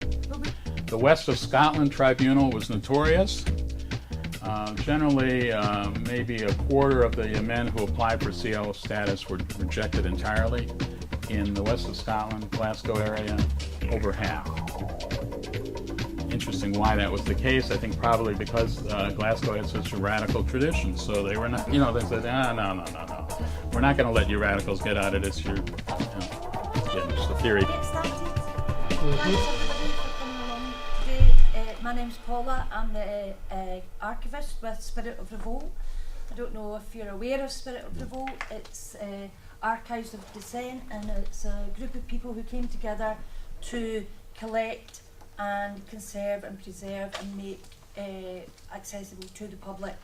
The West of Scotland Tribunal was notorious. Generally, maybe a quarter of the men who applied for CL status were rejected entirely. In the West of Scotland, Glasgow area, over half. Interesting why that was the case. I think probably because Glasgow had such a radical tradition. So they were not, they said, no. We're not going to let you radicals get out of this. Again, just a theory. My name's Paula. I'm the archivist with Spirit of Revolt. I don't know if you're aware of Spirit of Revolt. It's Archives of Dissent, and it's a group of people who came together to collect and conserve and preserve and make accessible to the public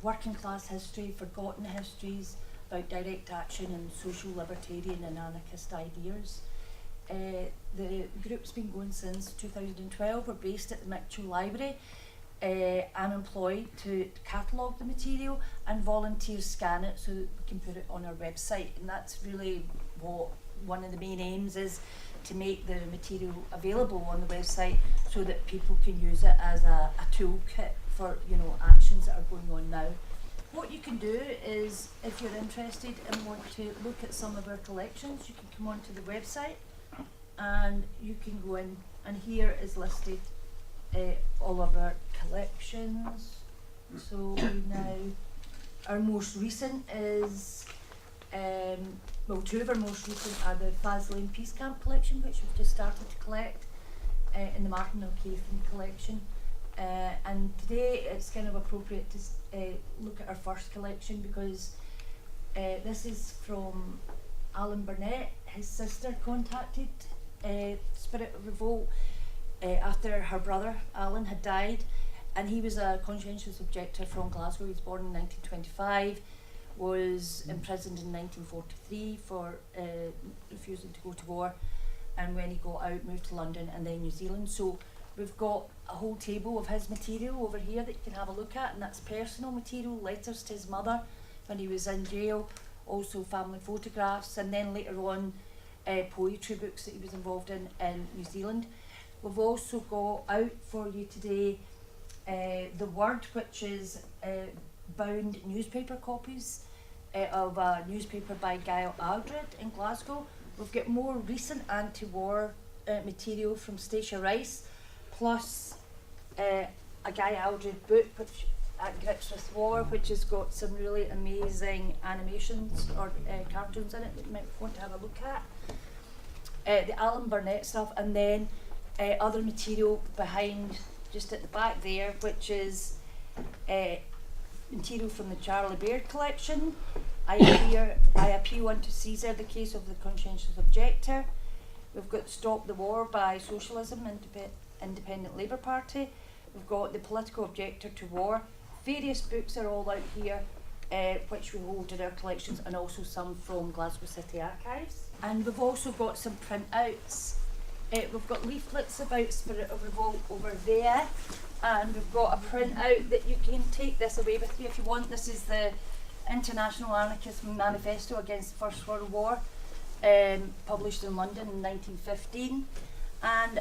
working class history, forgotten histories about direct action and social libertarian and anarchist ideas. The group's been going since 2012. We're based at the Mitchell Library. I'm employed to catalogue the material, and volunteers scan it so that we can put it on our website. And that's really what one of the main aims is, to make the material available on the website so that people can use it as a toolkit for actions that are going on now. What you can do is, if you're interested and want to look at some of our collections, you can come onto the website and you can go in, and here is listed all of our collections. So now, our most recent is, two of our most recent are the Faslane Peace Camp collection, which we've just started to collect, in the Martin O'Keefe collection. And today it's kind of appropriate to look at our first collection, because this is from Alan Burnett. His sister contacted Spirit of Revolt after her brother Alan had died, and he was a conscientious objector from Glasgow. He was born in 1925, was imprisoned in 1943 for refusing to go to war, and when he got out, moved to London and then New Zealand. So we've got a whole table of his material over here that you can have a look at, and that's personal material, letters to his mother when he was in jail, also family photographs, and then later on poetry books that he was involved in New Zealand. We've also got out for you today The Word, which is bound newspaper copies of a newspaper by Guy Aldred in Glasgow. We've got more recent anti-war material from Stacia Rice, plus a Guy Aldred book, which At Grips with War, which has got some really amazing animations or cartoons in it that you might want to have a look at. The Alan Burnett stuff, and then other material behind, just at the back there, which is material from the Charlie Baird collection. I Appeal Unto Caesar, the Case of the Conscientious Objector. We've got Stop the War by Socialism, Independent Labour Party. We've got The Political Objector to War. Various books are all out here, which we hold in our collections, and also some from Glasgow City Archives. And we've also got some printouts. We've got leaflets about Spirit of Revolt over there, and we've got a printout that you can take this away with you if you want. This is the International Anarchist Manifesto Against the First World War, published in London in 1915. And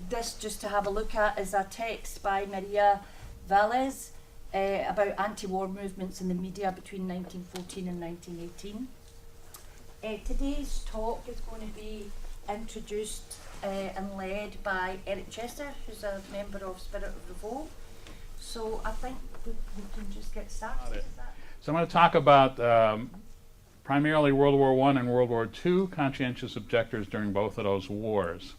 this, just to have a look at, is a text by Maria Valles about anti-war movements in the media between 1914 and 1918. Today's talk is going to be introduced and led by Eric Chester, who's a member of Spirit of Revolt. So I think we can just get started. So I'm going to talk about primarily World War I and World War II, conscientious objectors during both of those wars.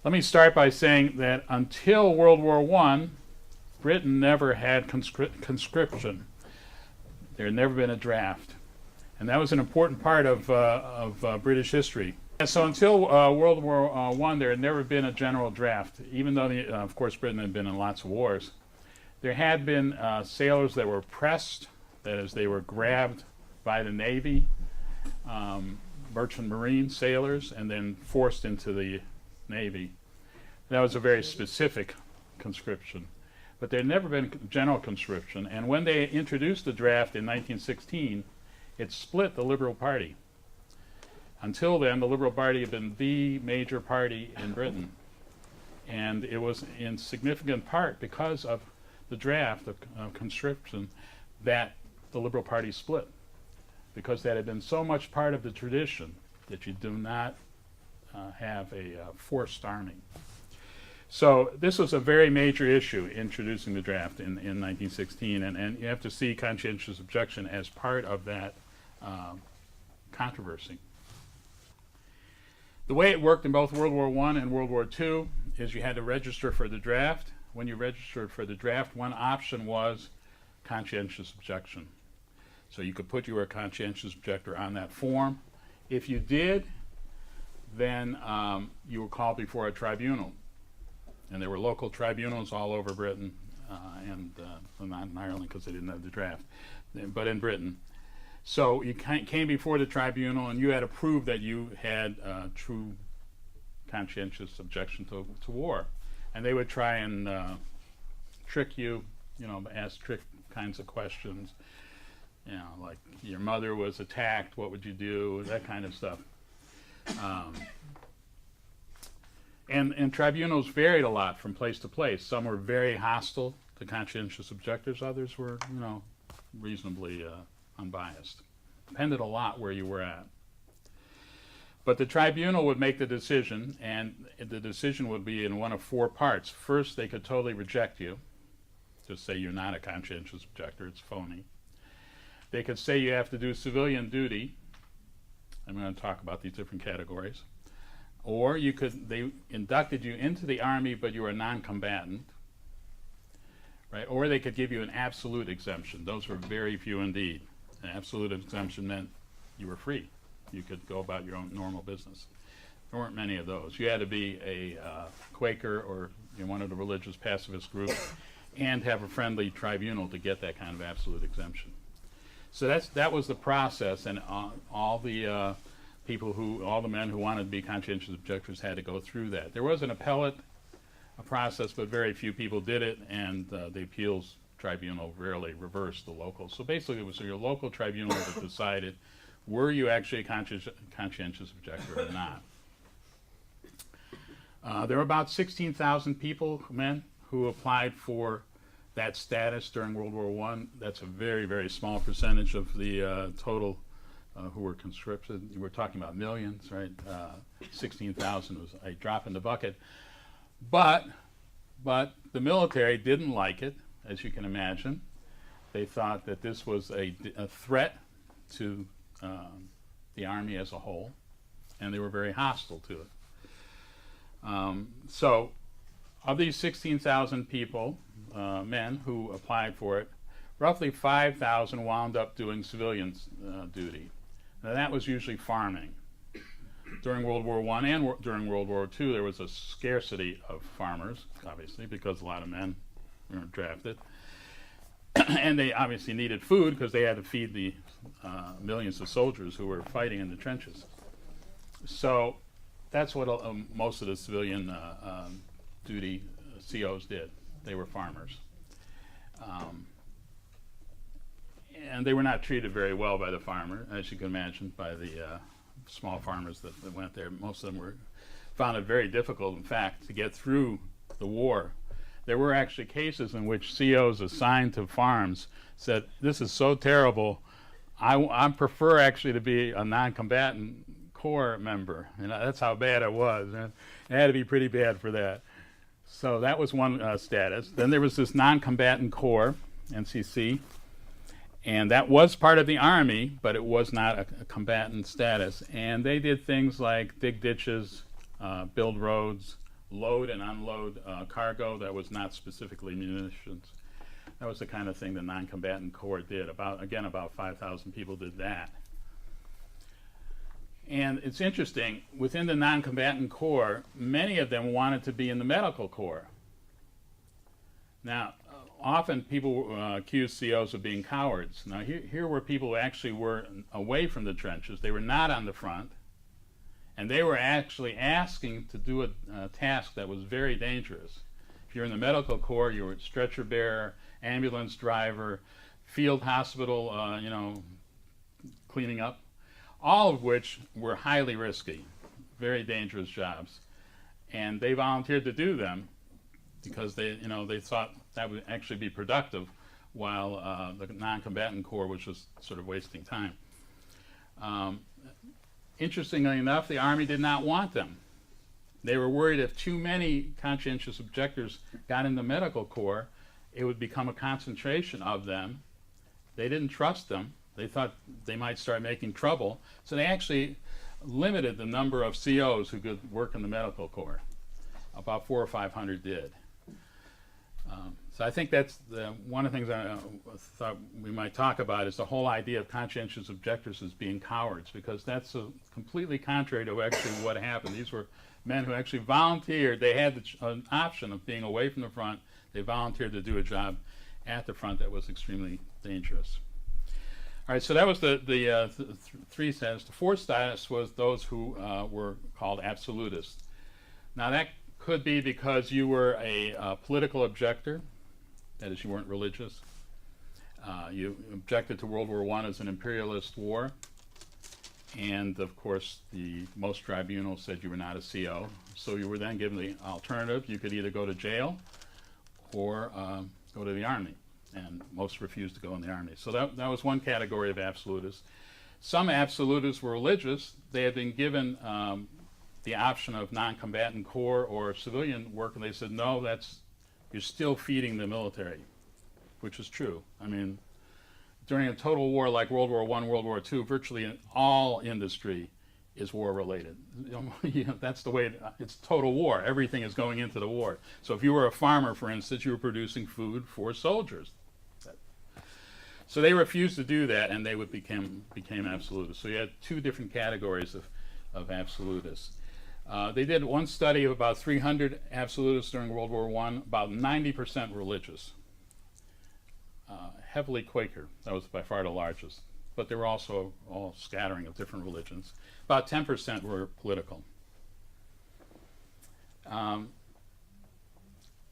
Let me start by saying that until World War I, Britain never had conscription. There had never been a draft. And that was an important part of British history. And so until World War I, there had never been a general draft, even though, of course, Britain had been in lots of wars. There had been sailors that were pressed, that is, they were grabbed by the Navy, merchant marine sailors, and then forced into the Navy. That was a very specific conscription. But there had never been general conscription, and when they introduced the draft in 1916, it split the Liberal Party. Until then, the Liberal Party had been the major party in Britain. And it was in significant part because of the draft of conscription that the Liberal Party split, because that had been so much part of the tradition that you do not have a forced army. So this was a very major issue, introducing the draft in 1916, and you have to see conscientious objection as part of that controversy. The way it worked in both World War I and World War II is you had to register for the draft. When you registered for the draft, one option was conscientious objection. So you could put you were a conscientious objector on that form. If you did, then you were called before a tribunal. And there were local tribunals all over Britain, and not in Ireland because they didn't have the draft, but in Britain. So you came before the tribunal, and you had to prove that you had true conscientious objection to war. And they would try and trick you, ask trick kinds of questions, like your mother was attacked, what would you do, that kind of stuff. And tribunals varied a lot from place to place. Some were very hostile to conscientious objectors. Others were, reasonably unbiased. Depended a lot where you were at. But the tribunal would make the decision, and the decision would be in one of four parts. First, they could totally reject you. Just say you're not a conscientious objector, it's phony. They could say you have to do civilian duty. I'm going to talk about these different categories. Or they inducted you into the army, but you were a non-combatant, right? Or they could give you an absolute exemption. Those were very few indeed. An absolute exemption meant you were free. You could go about your own normal business. There weren't many of those. You had to be a Quaker or one of the religious pacifist groups and have a friendly tribunal to get that kind of absolute exemption. So that was the process, and all the men who wanted to be conscientious objectors had to go through that. There was an appellate process, but very few people did it, and the appeals tribunal rarely reversed the local. So basically it was your local tribunal that decided, were you actually a conscientious objector or not? There were about 16,000 men who applied for that status during World War I. That's a very, very small percentage of the total who were conscripted. We're talking about millions, right? 16,000 was a drop in the bucket. But the military didn't like it, as you can imagine. They thought that this was a threat to the army as a whole, and they were very hostile to it. So of these 16,000 people, men who applied for it, roughly 5,000 wound up doing civilian duty. Now that was usually farming. During World War I and during World War II, there was a scarcity of farmers, obviously, because a lot of men were drafted. And they obviously needed food because they had to feed the millions of soldiers who were fighting in the trenches. So that's what most of the civilian duty COs did. They were farmers. And they were not treated very well by the farmer, as you can imagine, by the small farmers that went there. Most of them found it very difficult, in fact, to get through the war. There were actually cases in which COs assigned to farms said, this is so terrible, I prefer actually to be a non-combatant Corps member. And that's how bad it was. And it had to be pretty bad for that. So that was one status. Then there was this non-combatant Corps, NCC, and that was part of the Army, but it was not a combatant status. And they did things like dig ditches, build roads, load and unload cargo that was not specifically munitions. That was the kind of thing the non-combatant Corps did. About 5,000 people did that. And it's interesting, within the non-combatant Corps, many of them wanted to be in the medical corps. Now, often people accuse COs of being cowards. Now, here were people who actually were away from the trenches. They were not on the front. And they were actually asking to do a task that was very dangerous. If you're in the medical corps, you were a stretcher bearer, ambulance driver, field hospital, cleaning up. all of which were highly risky, very dangerous jobs. And they volunteered to do them because they thought that would actually be productive, while the non-combatant corps was just sort of wasting time. Interestingly enough, the Army did not want them. They were worried if too many conscientious objectors got in the medical corps, it would become a concentration of them. They didn't trust them. They thought they might start making trouble. So they actually limited the number of COs who could work in the medical corps. About 400 or 500 did. So I think that's one of the things I thought we might talk about is the whole idea of conscientious objectors as being cowards, because that's completely contrary to actually what happened. These were men who actually volunteered. They had an option of being away from the front. They volunteered to do a job at the front that was extremely dangerous. All right, so that was the three status. The fourth status was those who were called absolutists. Now that could be because you were a political objector, that is, you weren't religious. You objected to World War I as an imperialist war, and of course most tribunals said you were not a CO, so you were then given the alternative. You could either go to jail or go to the Army, and most refused to go in the Army. So that was one category of absolutists. Some absolutists were religious. They had been given the option of non-combatant corps or civilian work, and they said, no, you're still feeding the military, which is true. I mean, during a total war like World War I, World War II, virtually all industry is war-related. That's the way it's total war. Everything is going into the war. So if you were a farmer, for instance, you were producing food for soldiers. So they refused to do that, and they became absolutists. So you had two different categories of absolutists. They did one study of about 300 absolutists during World War I, about 90% religious, heavily Quaker. That was by far the largest. But there were also all scattering of different religions. About 10% were political.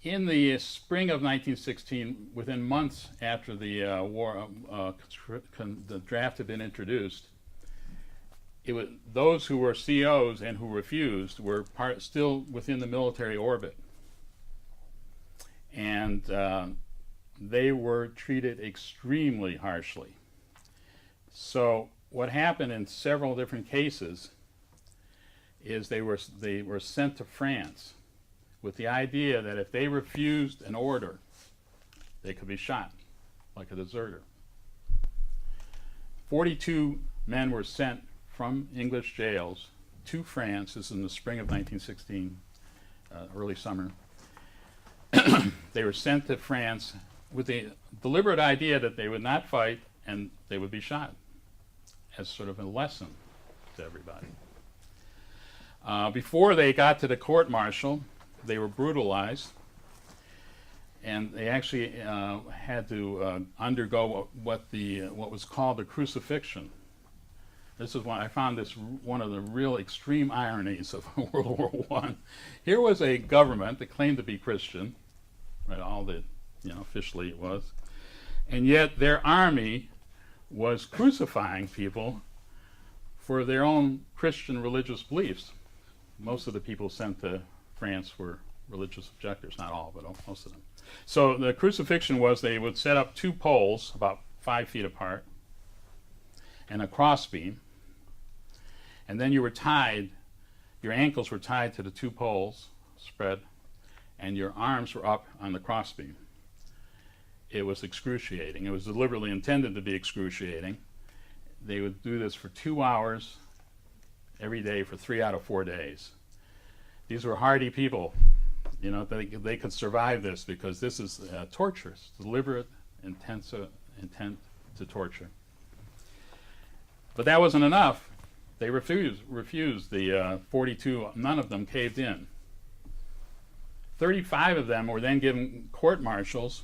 In the spring of 1916, within months after the war, the draft had been introduced, those who were COs and who refused were still within the military orbit. And they were treated extremely harshly. So what happened in several different cases is they were sent to France with the idea that if they refused an order, they could be shot like a deserter. 42 men were sent from English jails to France. This is in the spring of 1916, early summer. They were sent to France with the deliberate idea that they would not fight and they would be shot, as sort of a lesson to everybody. Before they got to the court-martial, they were brutalized, and they actually had to undergo what was called the crucifixion. This is I found this one of the real extreme ironies of World War I. Here was a government that claimed to be Christian, right, all that officially it was, and yet their army was crucifying people for their own Christian religious beliefs. Most of the people sent to France were religious objectors, not all, but most of them. So the crucifixion was they would set up two poles about 5 feet apart and a crossbeam, and then you were tied, your ankles were tied to the two poles, spread, and your arms were up on the crossbeam. It was excruciating. It was deliberately intended to be excruciating. They would do this for 2 hours every day for 3 out of 4 days. These were hardy people. They could survive this because this is torturous, deliberate intent to torture. But that wasn't enough. They refused. The 42, none of them caved in. 35 of them were then given court-martials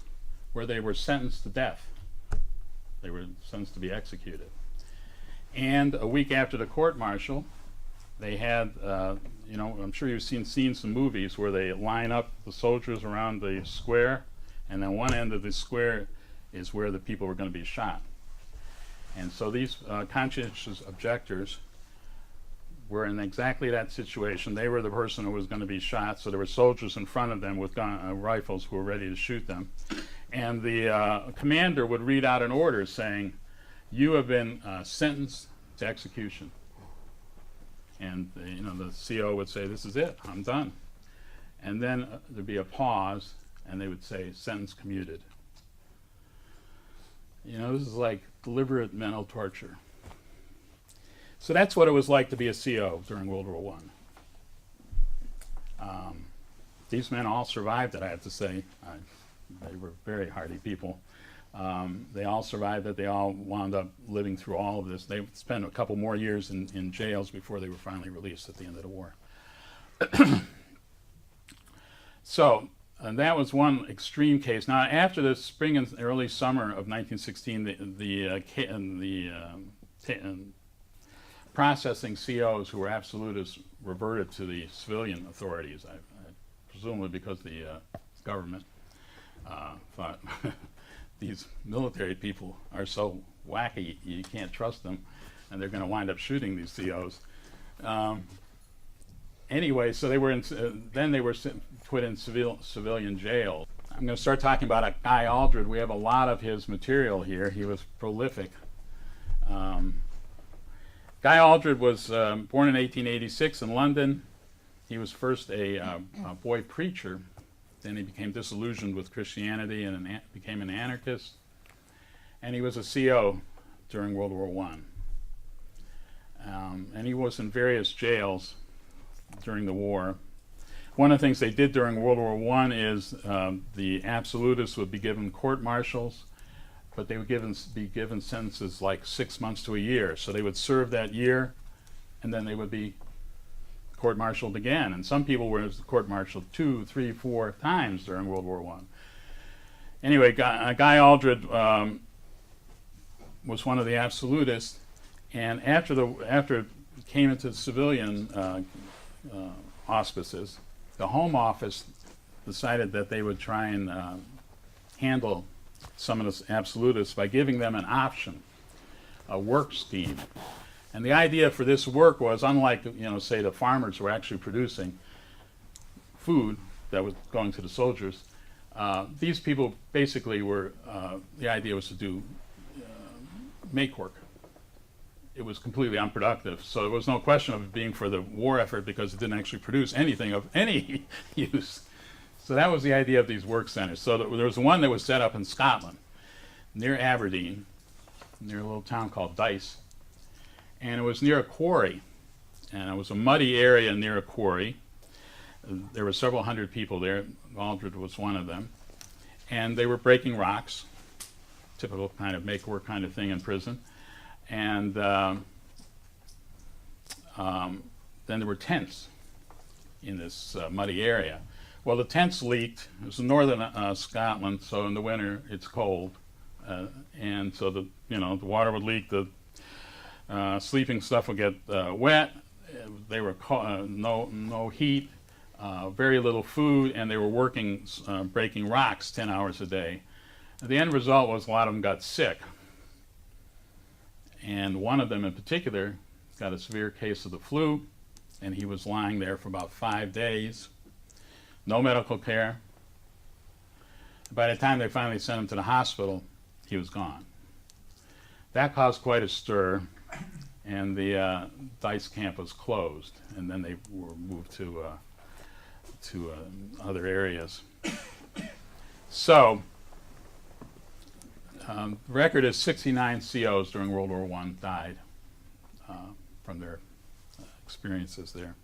where they were sentenced to death. They were sentenced to be executed. And a week after the court-martial, they had, I'm sure you've seen some movies where they line up the soldiers around the square, and then one end of the square is where the people were going to be shot. And so these conscientious objectors were in exactly that situation. They were the person who was going to be shot, so there were soldiers in front of them with rifles who were ready to shoot them. And the commander would read out an order saying, "You have been sentenced to execution." And the CO would say, "This is it, I'm done." And then there'd be a pause, and they would say, "Sentence commuted." This is like deliberate mental torture. So that's what it was like to be a CO during World War I. These men all survived it, I have to say. They were very hardy people. They all survived it. They all wound up living through all of this. They spent a couple more years in jails before they were finally released at the end of the war. So, and that was one extreme case. Now, after the spring and early summer of 1916, the processing COs who were absolutists reverted to the civilian authorities, presumably because the government thought these military people are so wacky, you can't trust them, and they're going to wind up shooting these COs. Anyway, so they were then they were put in civilian jail. I'm going to start talking about a Guy Aldred. We have a lot of his material here. He was prolific. Guy Aldred was born in 1886 in London. He was first a boy preacher. Then he became disillusioned with Christianity and became an anarchist. And he was a CO during World War I. And he was in various jails during the war. One of the things they did during World War I is the absolutists would be given court-martials, but they would be given sentences like 6 months to a year. So they would serve that year, and then they would be court-martialed again. And some people were court-martialed 2, 3, 4 times during World War I. Anyway, Guy Aldred was one of the absolutists, and after it came into civilian auspices, the Home Office decided that they would try and handle some of the absolutists by giving them an option, a work scheme. And the idea for this work was, unlike, say the farmers were actually producing food that was going to the soldiers, these people basically were, the idea was to do make work. It was completely unproductive, so there was no question of it being for the war effort because it didn't actually produce anything of any use. So that was the idea of these work centers. So there was one that was set up in Scotland, near Aberdeen, near a little town called Dice. And it was near a quarry. And it was a muddy area near a quarry. There were several hundred people there. Aldred was one of them. And they were breaking rocks, typical kind of make work kind of thing in prison. And then there were tents in this muddy area. Well, the tents leaked. It was in northern Scotland, so in the winter it's cold, and so the water would leak. The sleeping stuff would get wet. They were no heat, very little food, and they were working breaking rocks 10 hours a day. The end result was a lot of them got sick, and one of them in particular got a severe case of the flu, and he was lying there for about 5 days. No medical care. By the time they finally sent him to the hospital, he was gone. That caused quite a stir, and the Dice camp was closed, and then they were moved to other areas. So, the record is 69 COs during World War I died from their experiences there.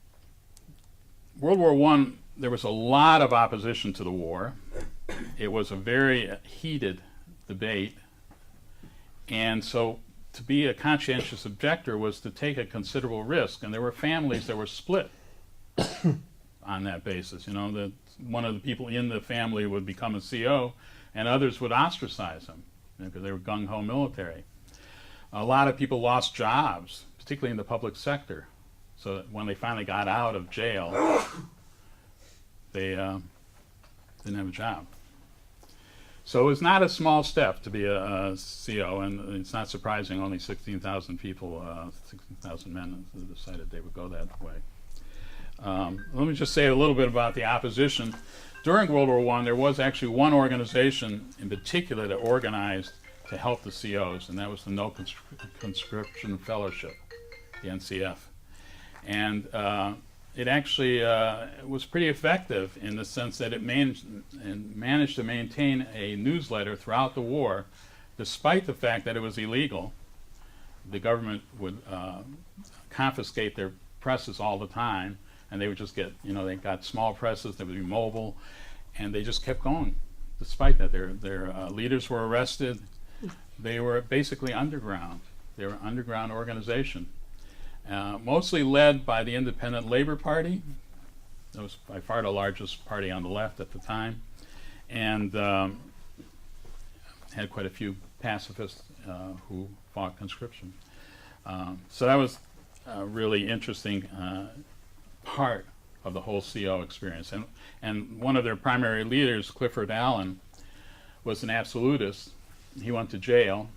World War I, there was a lot of opposition to the war. It was a very heated debate. And so to be a conscientious objector was to take a considerable risk. And there were families that were split on that basis. That one of the people in the family would become a CO and others would ostracize them because they were gung-ho military. A lot of people lost jobs, particularly in the public sector. So that when they finally got out of jail, they didn't have a job. So it was not a small step to be a CO, and it's not surprising only 16,000 people, 16,000 men decided they would go that way. Let me just say a little bit about the opposition. During World War I, there was actually one organization in particular that organized to help the COs, and that was the No Conscription Fellowship, the NCF. And it actually was pretty effective in the sense that it managed to maintain a newsletter throughout the war, despite the fact that it was illegal. The government would confiscate their presses all the time, and they would just get, they got small presses that would be mobile, and they just kept going. Despite that, their leaders were arrested. They were basically underground. They were an underground organization. Mostly led by the Independent Labor Party. That was by far the largest party on the left at the time, and had quite a few pacifists who fought conscription. So that was a really interesting part of the whole CO experience. And one of their primary leaders, Clifford Allen, was an absolutist. He went to jail,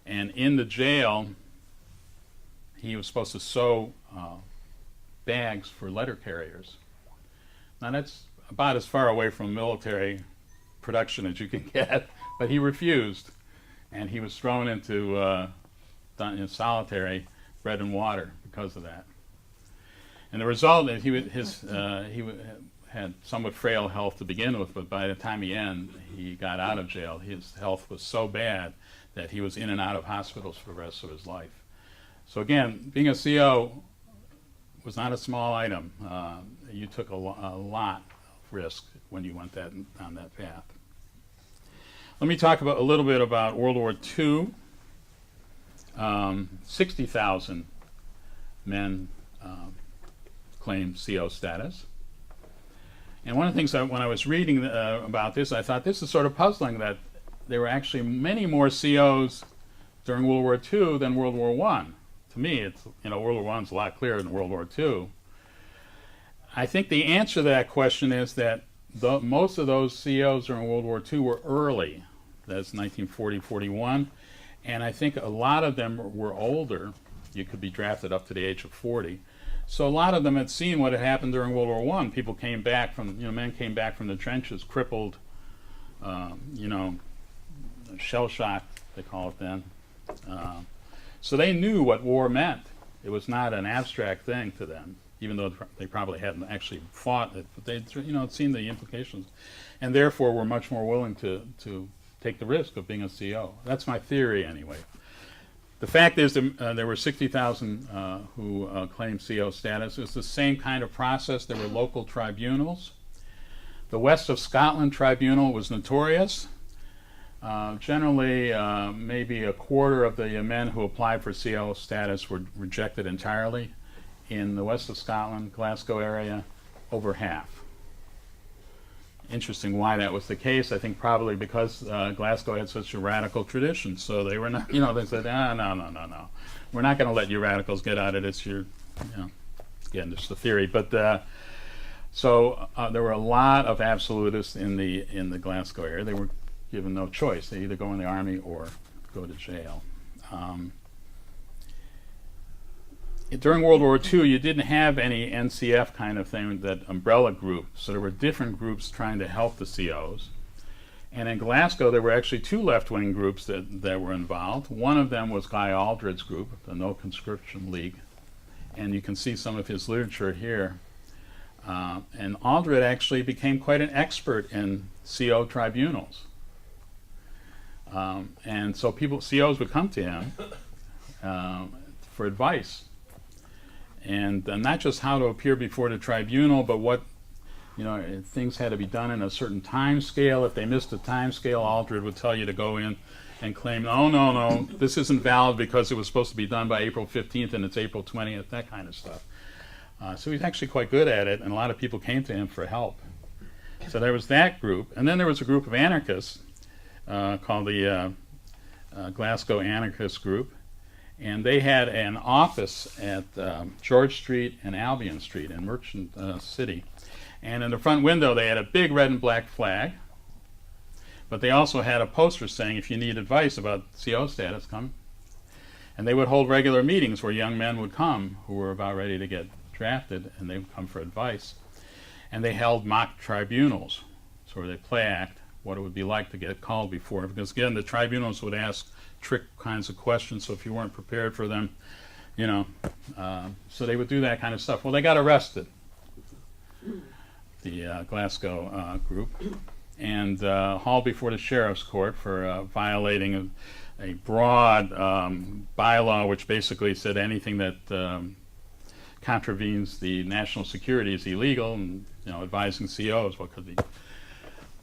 and in the jail, he was supposed to sew bags for letter carriers. Now that's about as far away from military production as you can get, but he refused, and he was thrown into solitary bread and water because of that. And the result is he had somewhat frail health to begin with, but by the time he got out of jail, his health was so bad that he was in and out of hospitals for the rest of his life. So again, being a CO was not a small item. You took a lot of risk when you went on that path. Let me talk a little bit about World War II. 60,000 men claimed CO status. And one of the things when I was reading about this, I thought this is sort of puzzling that there were actually many more COs during World War II than World War I. To me, it's, World War I is a lot clearer than World War II. I think the answer to that question is that most of those COs during World War II were early. That's 1940, 41. And I think a lot of them were older. You could be drafted up to the age of 40. So a lot of them had seen what had happened during World War I. People came back from, men came back from the trenches, crippled, shell-shocked, they call it then. So they knew what war meant. It was not an abstract thing to them, even though they probably hadn't actually fought it. But they'd seen the implications, and therefore were much more willing to take the risk of being a CO. That's my theory, anyway. The fact is there were 60,000 who claimed CO status. It was the same kind of process. There were local tribunals. The West of Scotland Tribunal was notorious. Generally, maybe a quarter of the men who applied for CO status were rejected entirely. In the West of Scotland, Glasgow area, over half. Interesting why that was the case. I think probably because Glasgow had such a radical tradition. So they were not, they said, no. We're not going to let you radicals get out of this. Again, just the theory. But so there were a lot of absolutists in the Glasgow area. They were given no choice. They either go in the army or go to jail. During World War II, you didn't have any NCF kind of thing, that umbrella group. So there were different groups trying to help the COs. And in Glasgow, there were actually two left-wing groups that were involved. One of them was Guy Aldred's group, the No Conscription League. And you can see some of his literature here. And Aldred actually became quite an expert in CO tribunals. And so COs would come to him for advice. And not just how to appear before the tribunal, but what, things had to be done in a certain time scale. If they missed a time scale, Aldred would tell you to go in and claim, no, this isn't valid because it was supposed to be done by April 15th and it's April 20th, that kind of stuff. So he's actually quite good at it, and a lot of people came to him for help. So there was that group. And then there was a group of anarchists called the Glasgow Anarchist Group. And they had an office at George Street and Albion Street in Merchant City. And in the front window, they had a big red and black flag. But they also had a poster saying, if you need advice about CO status, come. And they would hold regular meetings where young men would come who were about ready to get drafted, and they would come for advice. And they held mock tribunals, so where they play act what it would be like to get called before. Because again, the tribunals would ask trick kinds of questions, so if you weren't prepared for them, you know, so they would do that kind of stuff. Well, they got arrested, the Glasgow group, and hauled before the sheriff's court for violating a broad bylaw which basically said anything that contravenes the national security is illegal, and advising COs what could be.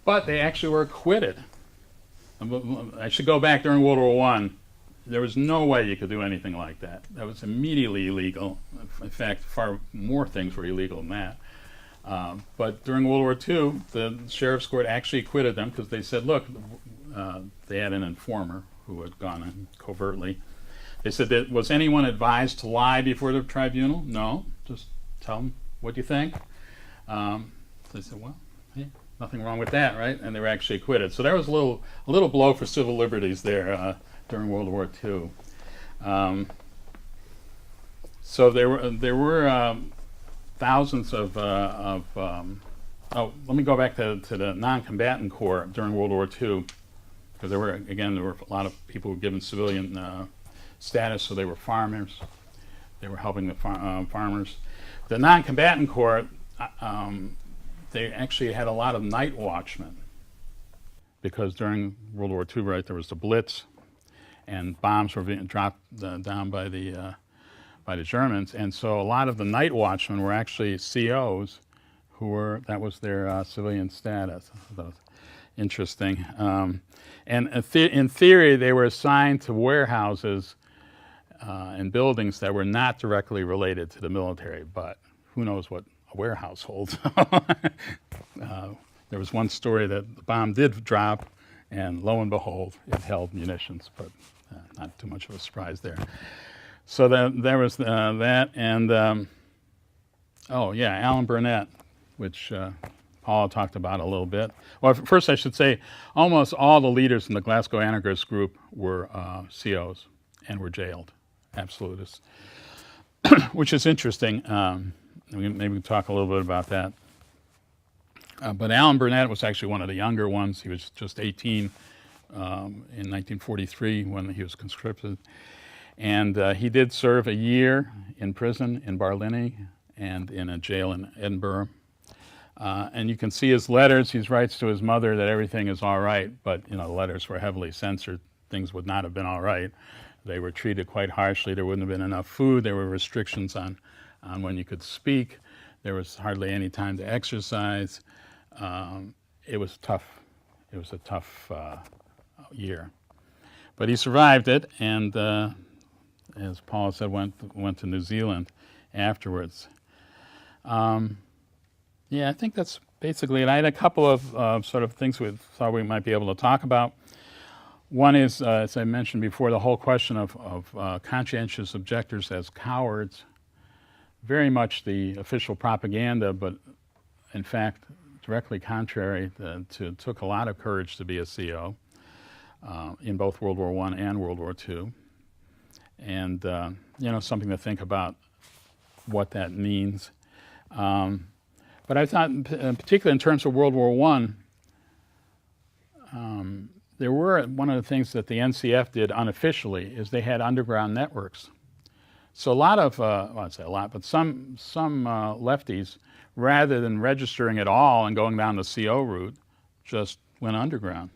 But they actually were acquitted. I should go back during World War I. There was no way you could do anything like that. That was immediately illegal. In fact, far more things were illegal than that. But during World War II, the sheriff's court actually acquitted them because they said, look, they had an informer who had gone in covertly. They said, was anyone advised to lie before the tribunal? No, just tell them what you think. They said, well, hey, nothing wrong with that, right? And they were actually acquitted. So there was a little blow for civil liberties there during World War II. So there were thousands of let me go back to the non-combatant corps during World War II, because there were a lot of people who were given civilian status, so they were farmers. They were helping the farmers. The non-combatant corps, they actually had a lot of night watchmen, because during World War II, right, there was the Blitz, and bombs were being dropped down by the Germans, and so a lot of the night watchmen were actually COs that was their civilian status. That was interesting. And in theory, they were assigned to warehouses and buildings that were not directly related to the military, but who knows what a warehouse holds. There was one story that the bomb did drop, and lo and behold, it held munitions, but not too much of a surprise there. So there was that, and Alan Burnett, which Paula talked about a little bit. Well, first I should say almost all the leaders in the Glasgow Anarchist group were COs and were jailed, absolutists, which is interesting. Maybe we can talk a little bit about that. But Alan Burnett was actually one of the younger ones. He was just 18 in 1943 when he was conscripted. And he did serve a year in prison in Barlinnie and in a jail in Edinburgh. And you can see his letters. He writes to his mother that everything is all right, but the letters were heavily censored. Things would not have been all right. They were treated quite harshly. There wouldn't have been enough food. There were restrictions on when you could speak. There was hardly any time to exercise. It was tough. It was a tough year. But he survived it, and as Paula said, went to New Zealand afterwards. I think that's basically it. I had a couple of sort of things we thought we might be able to talk about. One is, as I mentioned before, the whole question of conscientious objectors as cowards. Very much the official propaganda, but in fact, directly contrary. It took a lot of courage to be a CO in both World War I and World War II. And, something to think about what that means. But I thought, particularly in terms of World War I, there were, one of the things that the NCF did unofficially is they had underground networks. So a lot of, I'd say a lot, but some lefties, rather than registering at all and going down the CO route, just went underground.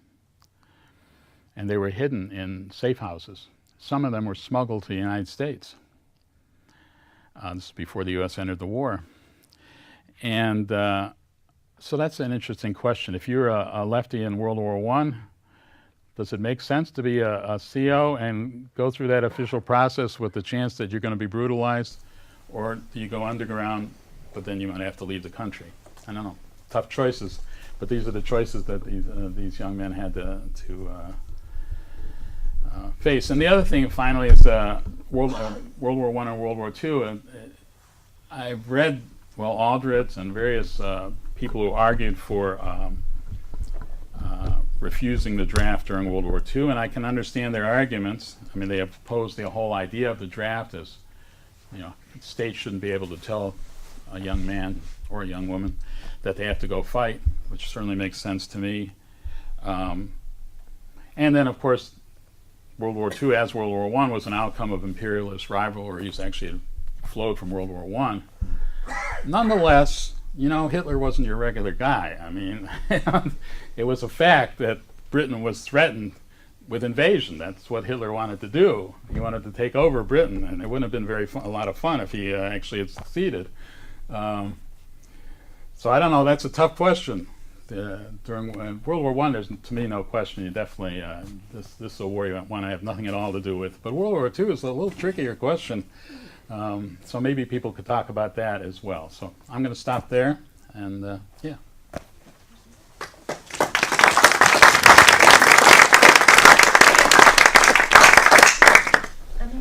And they were hidden in safe houses. Some of them were smuggled to the United States. This is before the U.S. entered the war. And so that's an interesting question. If you're a lefty in World War I, does it make sense to be a CO and go through that official process with the chance that you're going to be brutalized? Or do you go underground, but then you might have to leave the country? I don't know. Tough choices. But these are the choices that these young men had to face. And the other thing, finally, is World War I and World War II. I've read, Aldrich and various people who argued for refusing the draft during World War II, and I can understand their arguments. I mean, they opposed the whole idea of the draft as, states shouldn't be able to tell a young man or a young woman that they have to go fight, which certainly makes sense to me. And then, of course, World War II, as World War I, was an outcome of imperialist rivalries, actually flowed from World War I. Nonetheless, Hitler wasn't your regular guy. I mean, it was a fact that Britain was threatened with invasion. That's what Hitler wanted to do. He wanted to take over Britain, and it wouldn't have been a lot of fun if he actually had succeeded. So I don't know. That's a tough question. During World War I, there's to me no question. You definitely this is a war you want to have nothing at all to do with. But World War II is a little trickier question. So maybe people could talk about that as well. So I'm going to stop there, and yeah.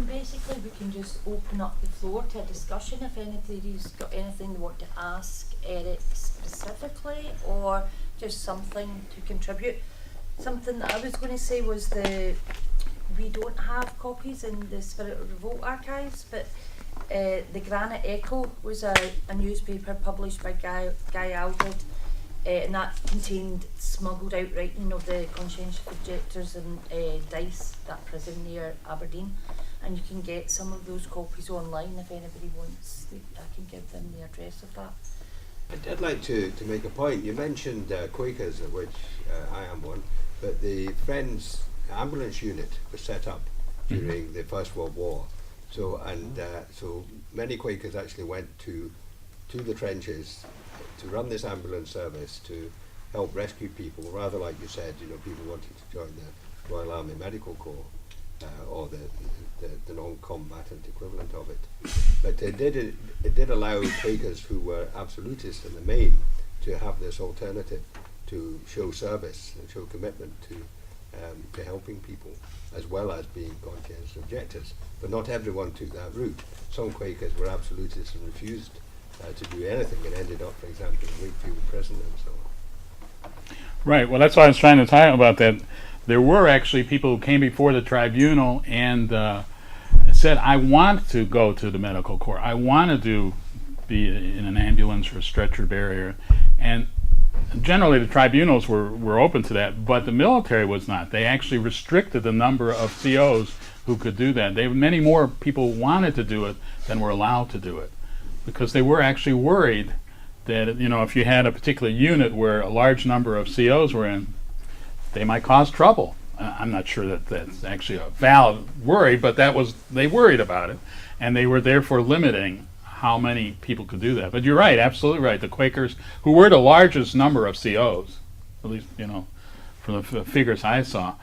Basically, we can just open up the floor to a discussion if anybody's got anything they want to ask Eric specifically, or just something to contribute. Something that I was going to say was we don't have copies in the Spirit of Revolt archives, but the Granite Echo was a newspaper published by Guy Aldred, and that contained smuggled out writing of the Conscientious Objectors in Dice, that prison near Aberdeen. And you can get some of those copies online if anybody wants. I can give them the address of that. I'd like to make a point. You mentioned Quakers, of which I am one, but the Friends ambulance unit was set up during the First World War. So many Quakers actually went to the trenches to run this ambulance service to help rescue people, rather like you said, people wanting to join the Royal Army Medical Corps. Or the non-combatant equivalent of it. But it did allow Quakers who were absolutists in the main to have this alternative to show service and show commitment to helping people, as well as being conscientious objectors. But not everyone took that route. Some Quakers were absolutists and refused to do anything and ended up, for example, in Wakefield Prison and so on. Right, well that's why I was trying to talk about that. There were actually people who came before the tribunal and said, I want to go to the medical corps. I want to be in an ambulance or a stretcher bearer. And generally the tribunals were open to that, but the military was not. They actually restricted the number of COs who could do that. Many more people wanted to do it than were allowed to do it, because they were actually worried that if you had a particular unit where a large number of COs were in, they might cause trouble. I'm not sure that that's actually a valid worry, but they worried about it, and they were therefore limiting how many people could do that. But you're right, absolutely right. The Quakers, who were the largest number of COs, at least from the figures I saw,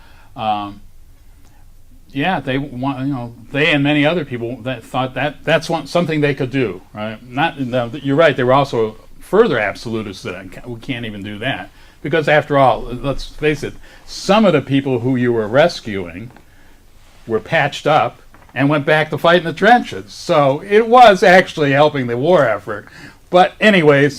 they and many other people that thought that's something they could do. Right? You're right. They were also further absolutists that we can't even do that. Because after all, let's face it, some of the people who you were rescuing were patched up and went back to fight in the trenches. So it was actually helping the war effort. But anyway,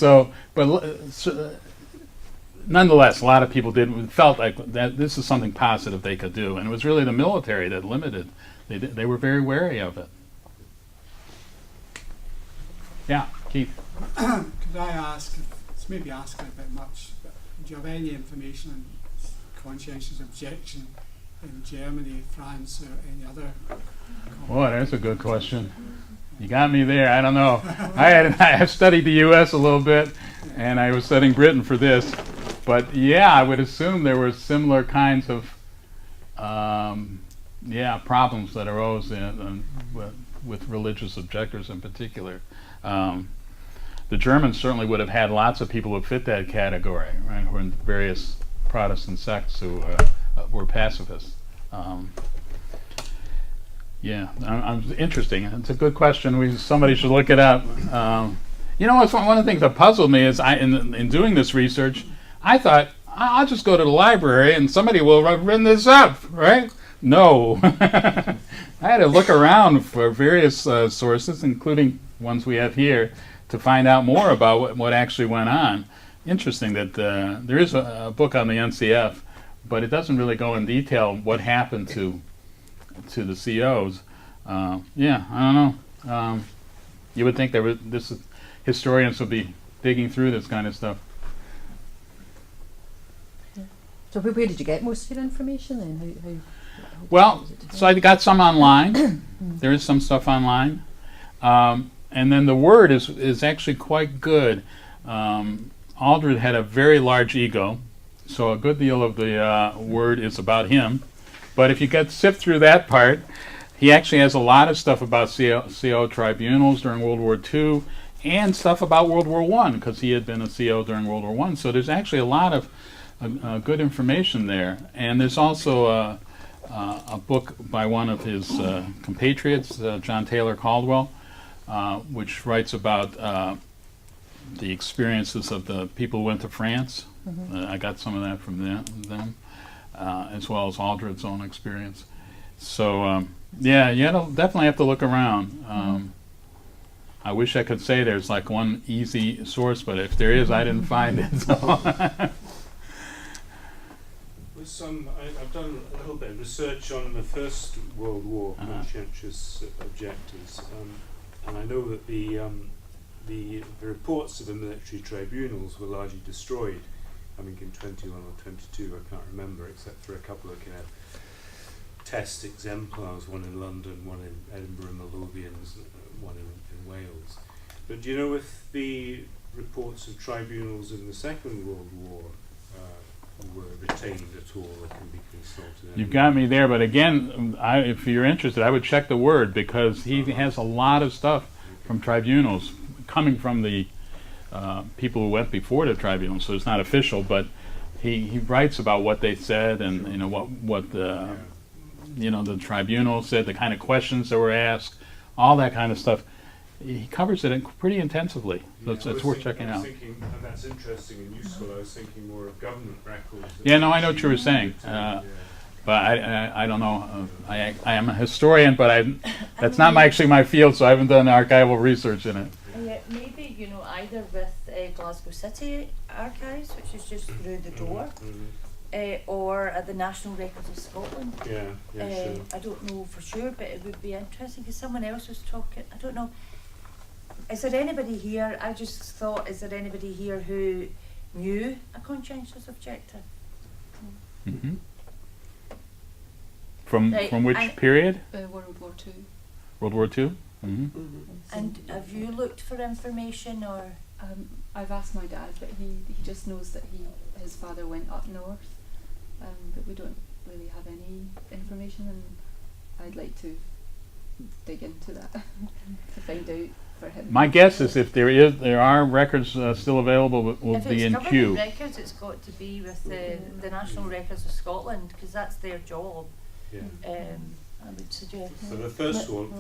nonetheless, a lot of people felt like that this is something positive they could do. And it was really the military that limited. They were very wary of it. Yeah, Keith. Could I ask, it's maybe asking a bit much, do you have any information on conscientious objection in Germany, France, or any other? Boy, that's a good question. You got me there. I don't know. I have studied the U.S. a little bit, and I was studying Britain for this. But yeah, I would assume there were similar kinds of problems that arose with religious objectors in particular. The Germans certainly would have had lots of people who fit that category, right? Who were in various Protestant sects who were pacifists. Interesting. It's a good question. Somebody should look it up. It's one of the things that puzzled me is in doing this research, I thought I'll just go to the library and somebody will run this up, right? No, I had to look around for various sources, including ones we have here, to find out more about what actually went on. Interesting that there is a book on the NCF, but it doesn't really go in detail what happened to the COs. Yeah, I don't know. You would think historians would be digging through this kind of stuff. So where did you get most of your information then? How Well, so I got some online. There is some stuff online. And then the Word is actually quite good. Aldred had a very large ego, so a good deal of the Word is about him. But if you sift through that part, he actually has a lot of stuff about CO tribunals during World War II and stuff about World War I, because he had been a CO during World War I. So there's actually a lot of good information there. And there's also a book by one of his compatriots, John Taylor Caldwell, which writes about the experiences of the people who went to France. I got some of that from them, as well as Aldred's own experience. So, yeah, you definitely have to look around. I wish I could say there's like one easy source, but if there is, I didn't find it. So. I've done a little bit of research on the First World War, Conscientious Objectors, and I know that the reports of the military tribunals were largely destroyed. I think in 21 or 22, I can't remember, except for a couple of kind of test exemplars, one in London, one in Edinburgh and the Lothians, one in Wales. But do you know if the reports of tribunals in the Second World War were retained at all, that can be consulted? You've got me there, but again, if you're interested, I would check the Word, because he has a lot of stuff from tribunals coming from the people who went before the tribunal, so it's not official, but he writes about what they said, and what the the tribunal said, the kind of questions that were asked, all that kind of stuff. He covers it pretty intensively, so it's worth checking out. And that's interesting and useful. I was thinking more of government records. Yeah, no, I know what you were saying, but I don't know. I am a historian, but that's not actually my field, so I haven't done archival research in it. Yeah, maybe either with Glasgow City Archives, which is just through the door, or at the National Records of Scotland. Yeah, sure. I don't know for sure, but it would be interesting, because someone else was talking. I don't know. Is there anybody here? I just thought, is there anybody here who knew a conscientious objector? Mm-hmm. From which period? World War II. World War II? Mm-hmm. And have you looked for information, or? I've asked my dad, but he just knows that his father went up north, but we don't really have any information, and I'd like to dig into that to find out for him. My guess is if there are records still available, will if be it's in government queue. records, it's got to be with the National Records of Scotland, because that's their job. Yeah. I would suggest. For the First World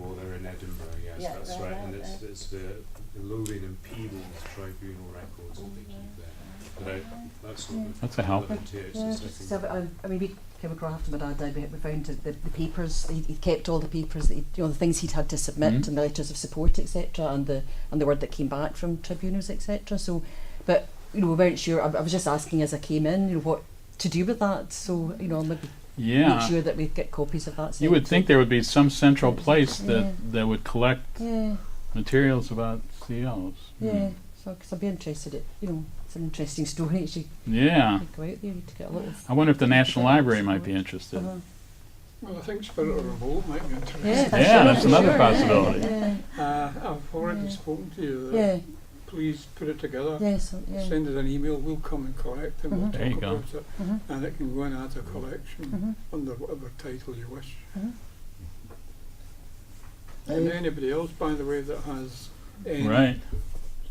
War, they're in Edinburgh. Yes, Yeah, that's right. And it's the Lothian and Peebles tribunal records that they keep there. But that's a help. relevant here. It's Yeah, just just I think- I mean, we came across after my dad died. We found the papers. He kept all the papers. That the things he'd had to submit, Mhm. and the letters of support, etc., and the word that came back from tribunals, etc. So, but we weren't sure. I was just asking as I came in, what to do with that. So maybe make sure that we get copies of that. You would think there would be some central place Yeah. that would collect materials about COs. Yeah. So, because I'd be interested. It's an interesting story. Actually, Yeah. go out there to get a little. I wonder if the National Library might be interested. Well, I think Spirit of Revolt might be interesting. Yeah, that's another sure. possibility. Yeah. I've already spoken to you. Yeah. Please put it together. Yes. Send us an email. We'll come and collect it. We'll There you talk go. about it, and it can go in as a collection under whatever title you wish. And anybody else, by the way, that has any Right.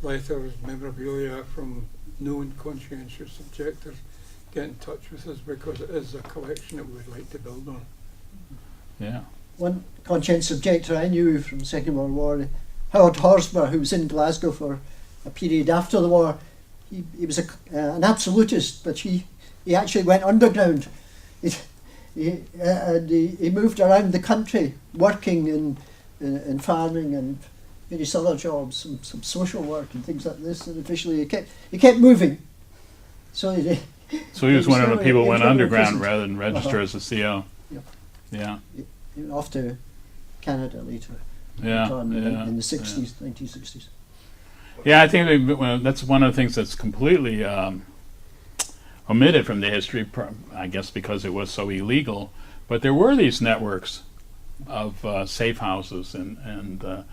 letters, memorabilia from known conscientious objectors, get in touch with us, because it is a collection that we'd like to build on. Yeah. One conscientious objector I knew from the Second World War, Howard Horsmer, who was in Glasgow for a period after the war. He was an absolutist, but he actually went underground. He moved around the country, working in farming and various other jobs, some social work and things like this. And officially, he kept moving. So So he was one of the people who went underground imprisoned. rather than register as a CO. Yep. Yeah. He went off to Canada later. Yeah. On Yeah. in the 60s, 1960s. Yeah, I think well, that's one of the things that's completely omitted from the history, I guess because it was so illegal. But there were these networks of safe houses and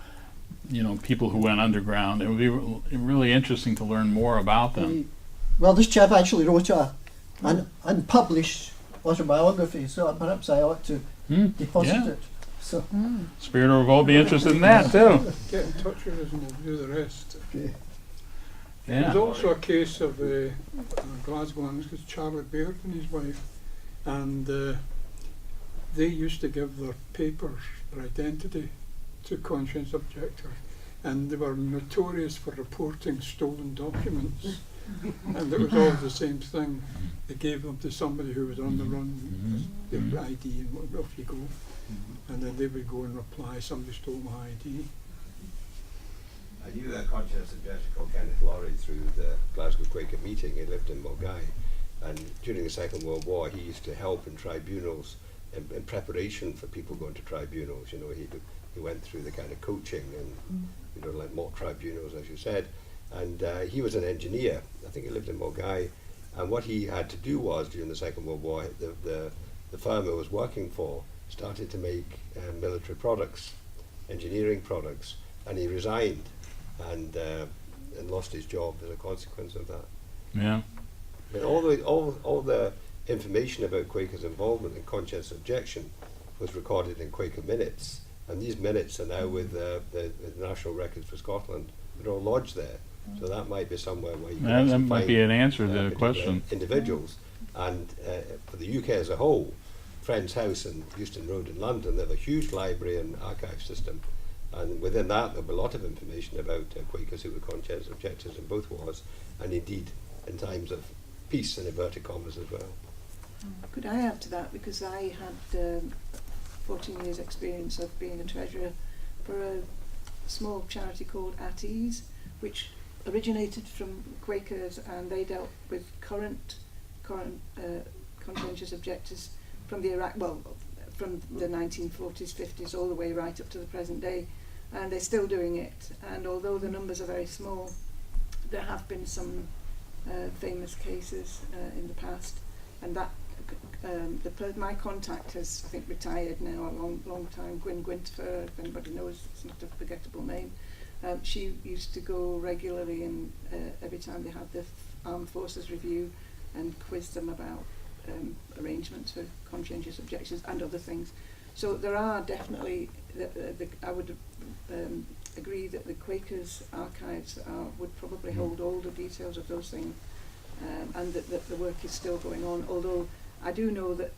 people who went underground. It would be really interesting to learn more about them. Well, this chap actually wrote an unpublished autobiography, so perhaps I ought to deposit yeah. it. So, Spirit of Revolt be interested in that too. Get in touch with us and we'll do the rest. okay. There's Yeah. also a case of Glasgow, and it's Charlie Baird and his wife, and they used to give their papers, their identity, to conscience objectors, and they were notorious for reporting stolen documents. And it was all the same thing. They gave them to somebody who was on the run, their ID, and off you go. And then they would go and reply, somebody stole my ID. I knew a conscientious objector called Kenneth Laurie through the Glasgow Quaker meeting. He lived in Mulgai, and during the Second World War he used to help in tribunals in preparation for people going to tribunals. You know, he went through the kind of coaching and like mock tribunals, as you said. And he was an engineer. I think he lived in Mulgai, and what he had to do was during the Second World War, the firm he was working for started to make military products, engineering products, and he resigned and lost his job as a consequence of that. Yeah. But all the information about Quakers' involvement in conscientious objection was recorded in Quaker minutes, and these minutes are now with the National Records for Scotland. They're all lodged there, so that might be somewhere where you can That actually might find be an answer to the particular question. individuals. And for the UK as a whole, Friends House in Euston Road in London, they have a huge library and archive system, and within that there'll be a lot of information about Quakers who were conscientious objectors in both wars, and indeed in times of peace, in inverted commas, as well. Could I add to that? Because I had 14 years experience of being a treasurer for a small charity called At Ease, which originated from Quakers, and they dealt with current conscientious objectors from the from the 1940s, 50s, all the way right up to the present day, and they're still doing it. And although the numbers are very small, there have been some famous cases in the past, and that my contact has, I think, retired now a long time. Gwyn Gwynter, if anybody knows, it's not a forgettable name. She used to go regularly, and every time they had the Armed Forces Review, and quiz them about arrangements for conscientious objections and other things. So there are definitely, I would agree that the Quakers' archives would probably hold all the details of those things, and that the work is still going on, although I do know that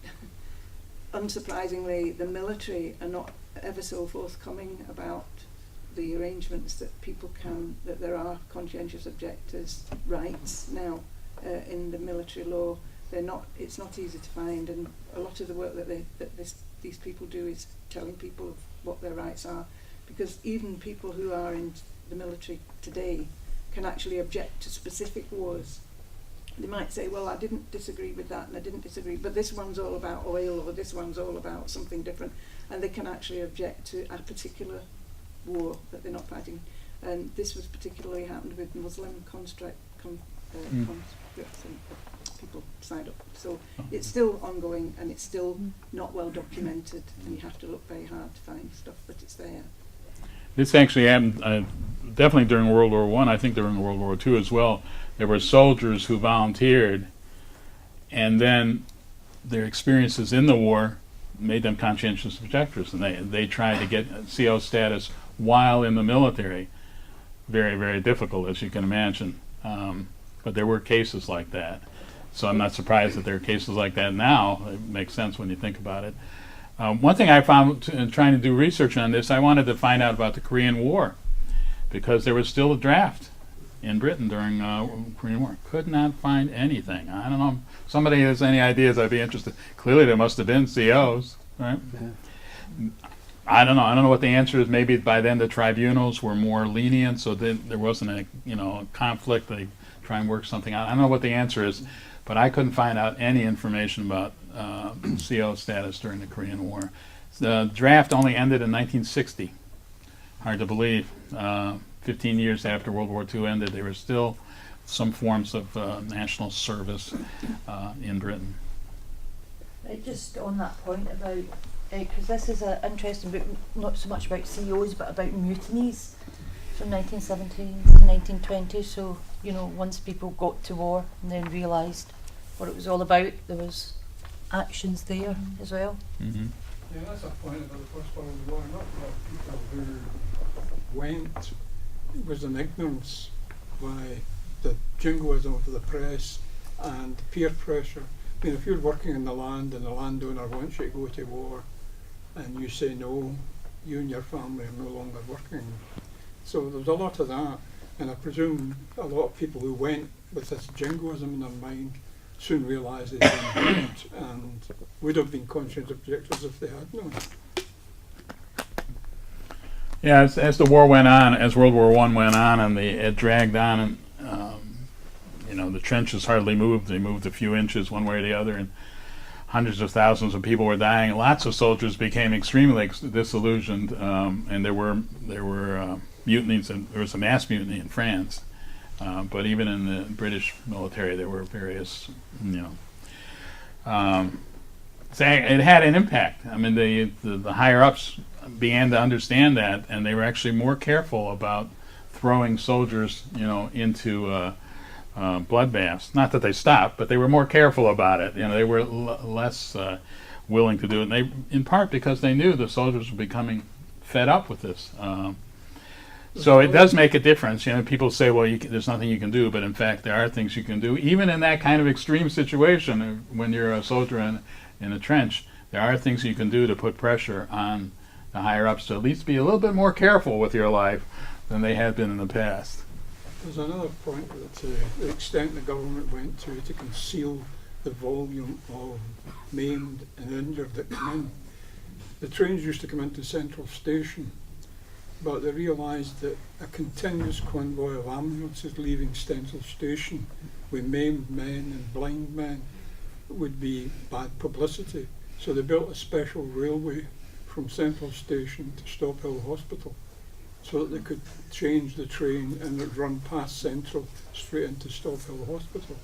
unsurprisingly the military are not ever so forthcoming about the arrangements that that there are conscientious objectors' rights now in the military law. It's not easy to find, and a lot of the work that these people do is telling people of what their rights are, because even people who are in the military today can actually object to specific wars. They might say, well, I didn't disagree with that, and I didn't disagree, but this one's all about oil, or this one's all about something different, and they can actually object to a particular war that they're not fighting. And this was particularly happened with Muslim conscripts and people signed up. So it's still ongoing, and it's still not well documented, and you have to look very hard to find stuff, but it's there. This actually happened definitely during World War I. I think during World War II as well. There were soldiers who volunteered, and then their experiences in the war made them conscientious objectors, and they tried to get CO status while in the military. Very, very difficult, as you can imagine. But there were cases like that. So I'm not surprised that there are cases like that now. It makes sense when you think about it. One thing I found in trying to do research on this, I wanted to find out about the Korean War, because there was still a draft in Britain during Korean War. Could not find anything. I don't know. If somebody has any ideas, I'd be interested. Clearly there must have been COs, right? Yeah. I don't know. I don't know what the answer is. Maybe by then the tribunals were more lenient, so then there wasn't a conflict. They try and work something out. I don't know what the answer is, but I couldn't find out any information about CO status during the Korean War. The draft only ended in 1960. Hard to believe. 15 years after World War II ended, there were still some forms of national service in Britain. Just on that point about, because this is an interesting book, not so much about COs but about mutinies from 1917 to 1920. So, you know, once people got to war and then realised what it was all about, there was actions there as well. Mm-hmm. Yeah, that's a point about the First World War. Not a lot of people who went was an ignorance by the jingoism of the press and peer pressure. I mean, if you're working in the land and the landowner wants you to go to war and you say no, you and your family are no longer working. So there's a lot of that, and I presume a lot of people who went with this jingoism in their mind soon realised they'd been duped and would have been conscientious objectors if they had known. Yeah, as the war went on, as World War I went on, and it dragged on, and you know, the trenches hardly moved. They moved a few inches one way or the other, and hundreds of thousands of people were dying. Lots of soldiers became extremely disillusioned, and there were mutinies, and there was a mass mutiny in France. But even in the British military, there were various, you know. So it had an impact. I mean, the higher ups began to understand that, and they were actually more careful about throwing soldiers, you know, into bloodbaths. Not that they stopped, but they were more careful about it. You know, they were less willing to do it. And they, in part, because they knew the soldiers were becoming fed up with this. So it does make a difference. You know, people say, well, there's nothing you can do, but in fact, there are things you can do. Even in that kind of extreme situation, when you're a soldier in a trench, there are things you can do to put pressure on the higher-ups to at least be a little bit more careful with your life than they had been in the past. There's another point that the extent the government went to conceal the volume of maimed and injured that come in. The trains used to come into Central Station, but they realised that a continuous convoy of ambulances leaving Central Station with maimed men and blind men would be bad publicity. So they built a special railway from Central Station to Stop Hill Hospital so that they could change the train and it run past Central straight into Stop Hill Hospital.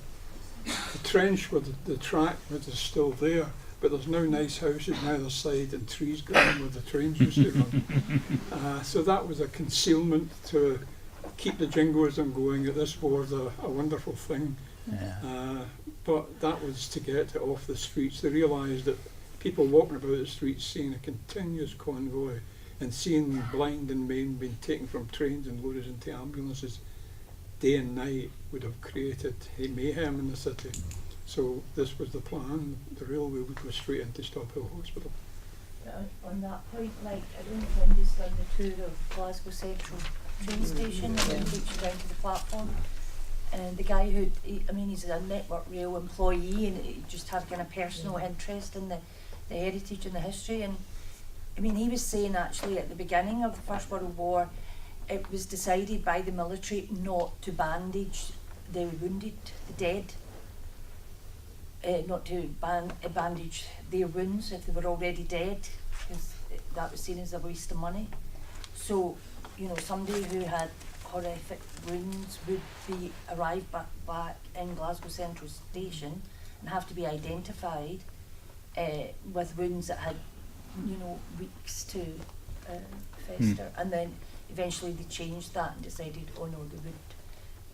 The trench with the track is still there, but there's now nice houses on either side and trees growing where the trains used to run. So that was a concealment to keep the jingoism going that this war's a wonderful thing. Yeah. But that was to get it off the streets. They realised that people walking about the streets seeing a continuous convoy and seeing blind and maimed being taken from trains and loaded into ambulances day and night would have created mayhem in the city. So this was the plan. The railway would go straight into Stop Hill Hospital. On that point, like, I don't know if Linda's done the tour of Glasgow Central train station and then takes you down to the platform. And the guy he's a Network Rail employee and he just had kind of personal interest in the heritage and the history. And I mean, he was saying actually at the beginning of the First World War, it was decided by the military not to bandage the wounded, the dead. Not to bandage their wounds if they were already dead, because that was seen as a waste of money. So, you know, somebody who had horrific wounds would arrive back in Glasgow Central Station and have to be identified with wounds that had, you know, weeks to fester. And then eventually they changed that and decided, oh no, they would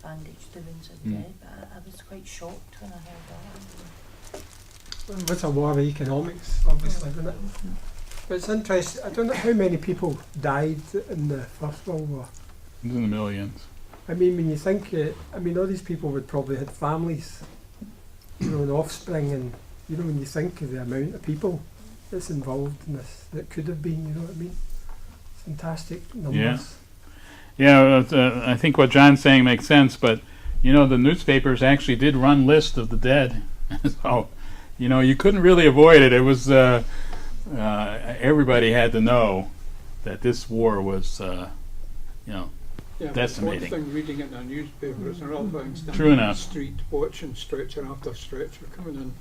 bandage the wounds of the dead. But I was quite shocked when I heard that. It's a war of economics, obviously, isn't it? But it's interesting. I don't know how many people died in the First World War. In the millions. I mean, when you think, all these people would probably had families, you know, and offspring, and you know, when you think of the amount of people that's involved in this, that could have been, you know what I mean? Fantastic numbers. Yeah, I think what John's saying makes sense, but you know, the newspapers actually did run lists of the dead. So, you know, you couldn't really avoid it. It was everybody had to know that this war was, you know, Yeah, decimating. It's one thing reading it in a newspaper, it's another thing standing True on the enough. street, watching stretcher after stretcher coming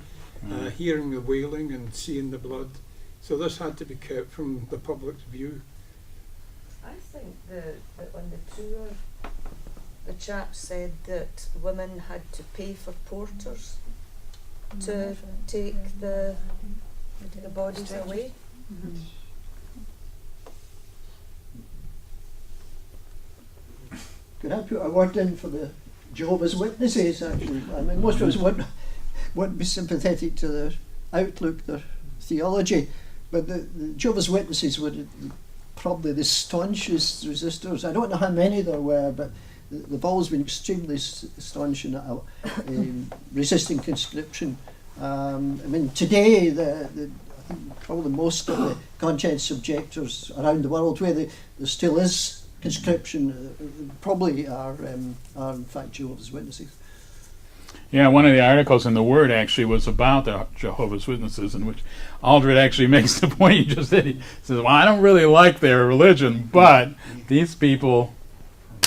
in, hearing the wailing and seeing the blood. So this had to be kept from the public's view. I think that on the tour, the chap said that women had to pay for porters to take the bodies away. Could I put a word in for the Jehovah's Witnesses, actually? I mean, most of us wouldn't be sympathetic to their outlook, their theology, but the Jehovah's Witnesses were probably the staunchest resistors. I don't know how many there were, but they've always been extremely staunch in resisting conscription. I mean, today, I think probably most of the conscientious objectors around the world, where there still is conscription, probably are in fact Jehovah's Witnesses. Yeah, one of the articles in the Word actually was about the Jehovah's Witnesses, in which Aldred actually makes the point you just did. He says, well, I don't really like their religion, but these people,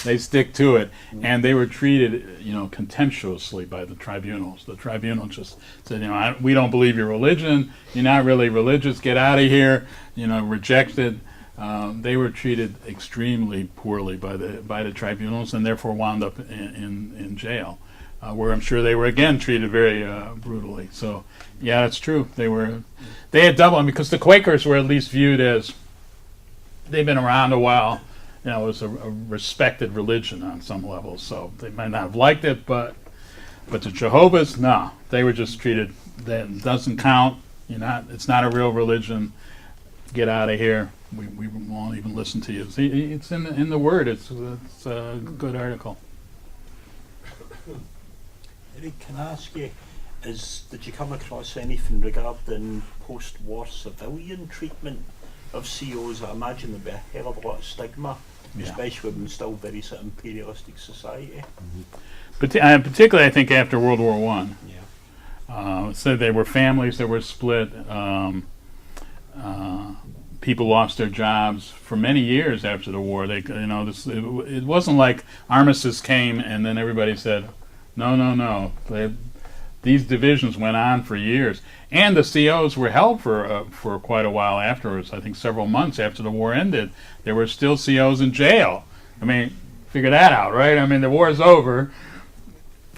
they stick to it. And they were treated, contemptuously by the tribunals. The tribunal just said, we don't believe your religion, you're not really religious, get out of here, rejected. They were treated extremely poorly by the tribunals, and therefore wound up in jail. Where I'm sure they were again treated very brutally. So, yeah, that's true. They had double, because the Quakers were at least viewed as, they've been around a while. It was a respected religion on some level. So they might not have liked it, but the Jehovah's, no, they were just treated. That doesn't count. It's not a real religion. Get out of here. We won't even listen to you. See, it's in the Word. It's a good article. Eric, can I ask you, did you come across anything regarding post-war civilian treatment of COs? I imagine there'd be a hell of a lot of stigma, especially when still very sort of imperialistic society. But particularly, I think after World War One. So there were families that were split. People lost their jobs for many years after the war. It wasn't like armistice came and then everybody said, no. These divisions went on for years, and the COs were held for quite a while afterwards. I think several months after the war ended, there were still COs in jail. I mean, figure that out, right? I mean, the war's over.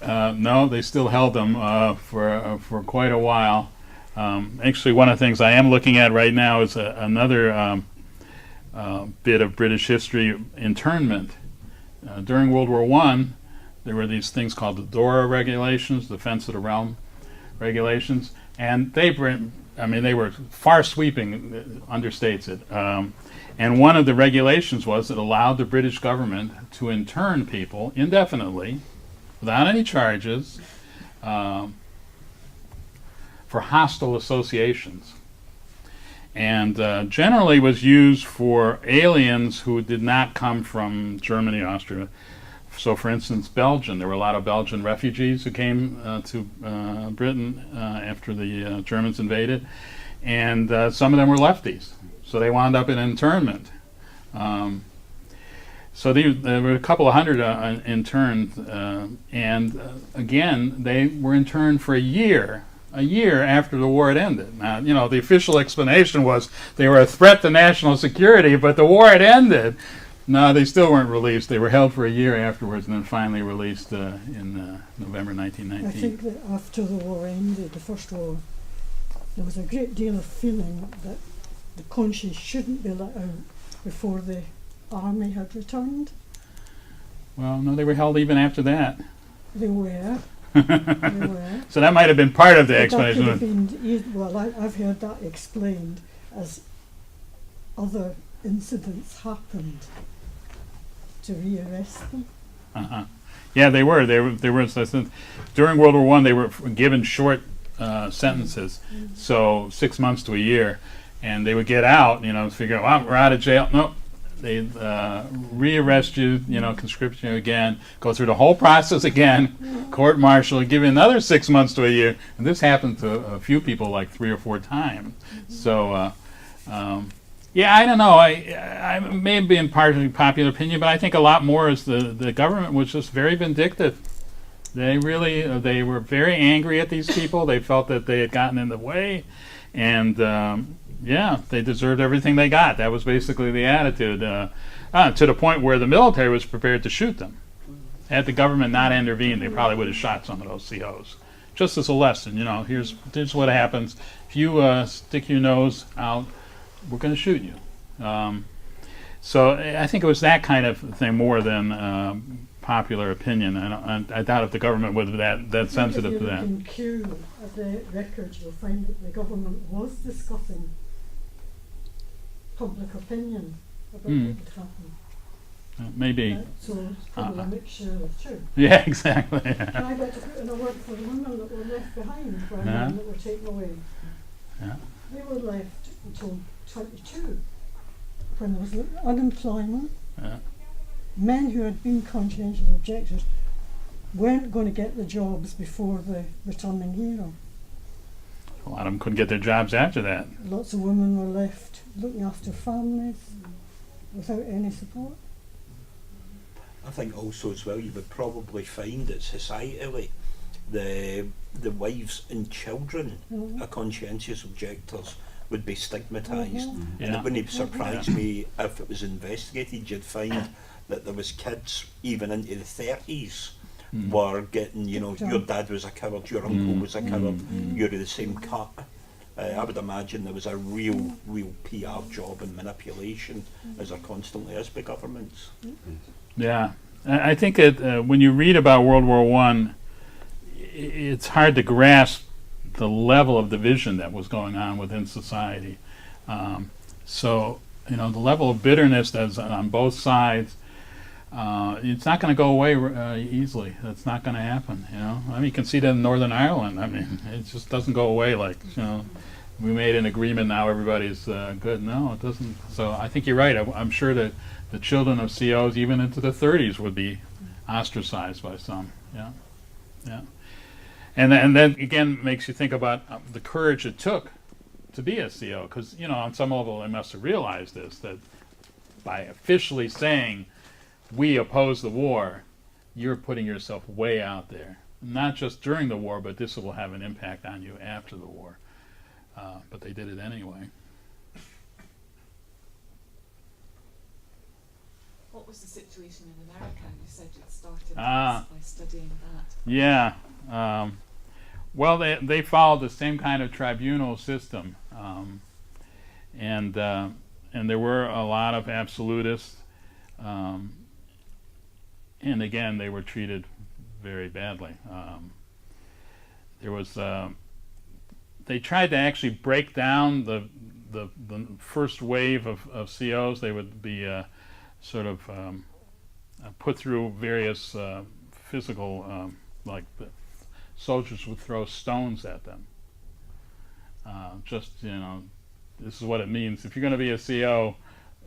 No, they still held them for quite a while. Actually, one of the things I am looking at right now is another bit of British history: internment. During World War One, there were these things called the Dora Regulations, Defense of the Realm Regulations, and they were far sweeping, understates it. And one of the regulations was it allowed the British government to intern people indefinitely, without any charges, for hostile associations, and generally was used for aliens who did not come from Germany, Austria. So, for instance, Belgian. There were a lot of Belgian refugees who came to Britain after the Germans invaded, and some of them were lefties. So they wound up in internment. So there were a couple of hundred interned, and again, they were interned for a year after the war had ended. Now, the official explanation was they were a threat to national security, but the war had ended. No, they still weren't released. They were held for a year afterwards and then finally released in November 1919. I think that after the war ended, the First War, there was a great deal of feeling that the conscience shouldn't be let out before the army had returned. Well, no, they were held even after that. They were. So that might have been part of the But explanation. that could have been, I've heard that explained as other incidents happened to rearrest them. Yeah, they were. They were. During World War One, they were given short sentences, so 6 months to a year, and they would get out. Figure out, well, we're out of jail. No, they rearrest you. Conscription you again. Go through the whole process again. Court martial. Give you another 6 months to a year. And this happened to a few people, like 3 or 4 times. So. Yeah, I don't know. I may have been partly popular opinion, but I think a lot more is the government was just very vindictive. They really they were very angry at these people. They felt that they had gotten in the way, and yeah, they deserved everything they got. That was basically the attitude, to the point where the military was prepared to shoot them. Had the government not intervened, they probably would have shot some of those COs. Just as a lesson, you know, here's what happens. If you stick your nose out, we're going to shoot you. So I think it was that kind of thing more than popular opinion. I doubt if the government was that sensitive to that. If you look in Q at the records, you'll find that the government was discussing public opinion about what would happen. Maybe. So it's probably a mixture of two. Yeah, exactly. And I got to put in a word for the women that were left behind by men that were taken away. Yeah. They were left until 22, when there was unemployment. Yeah. Men who had been conscientious objectors weren't going to get the jobs before the returning era. A lot of them couldn't get their jobs after that. Lots of women were left looking after families without any support. I think also as well you would probably find that societally the wives and children of conscientious objectors would be stigmatised. And it wouldn't surprise me if it was investigated, you'd find that there was kids even into the 30s were getting, you know, your dad was a coward, your uncle was a coward, you're the same cut. I would imagine there was a real PR job and manipulation, as there constantly is by governments. Yeah, I think that when you read about World War I, it's hard to grasp the level of division that was going on within society. So, you know, the level of bitterness that's on both sides, it's not going to go away easily. That's not going to happen, you know. I mean, you can see that in Northern Ireland. I mean, it just doesn't go away like, you know, we made an agreement, now everybody's good. No, it doesn't. So I think you're right. I'm sure that the children of COs, even into the 30s, would be ostracized by some. Yeah, yeah. And then again makes you think about the courage it took to be a CO, because, you know, on some level they must have realized this, that by officially saying we oppose the war, you're putting yourself way out there. Not just during the war, but this will have an impact on you after the war. But they did it anyway. What was the situation in America? You said you'd started by studying that. Yeah. Well, they followed the same kind of tribunal system, and there were a lot of absolutists, and again they were treated very badly. There was they tried to actually break down the first wave of COs. They would be sort of put through various physical like the soldiers would throw stones at them. Just, you know, this is what it means. If you're going to be a CO,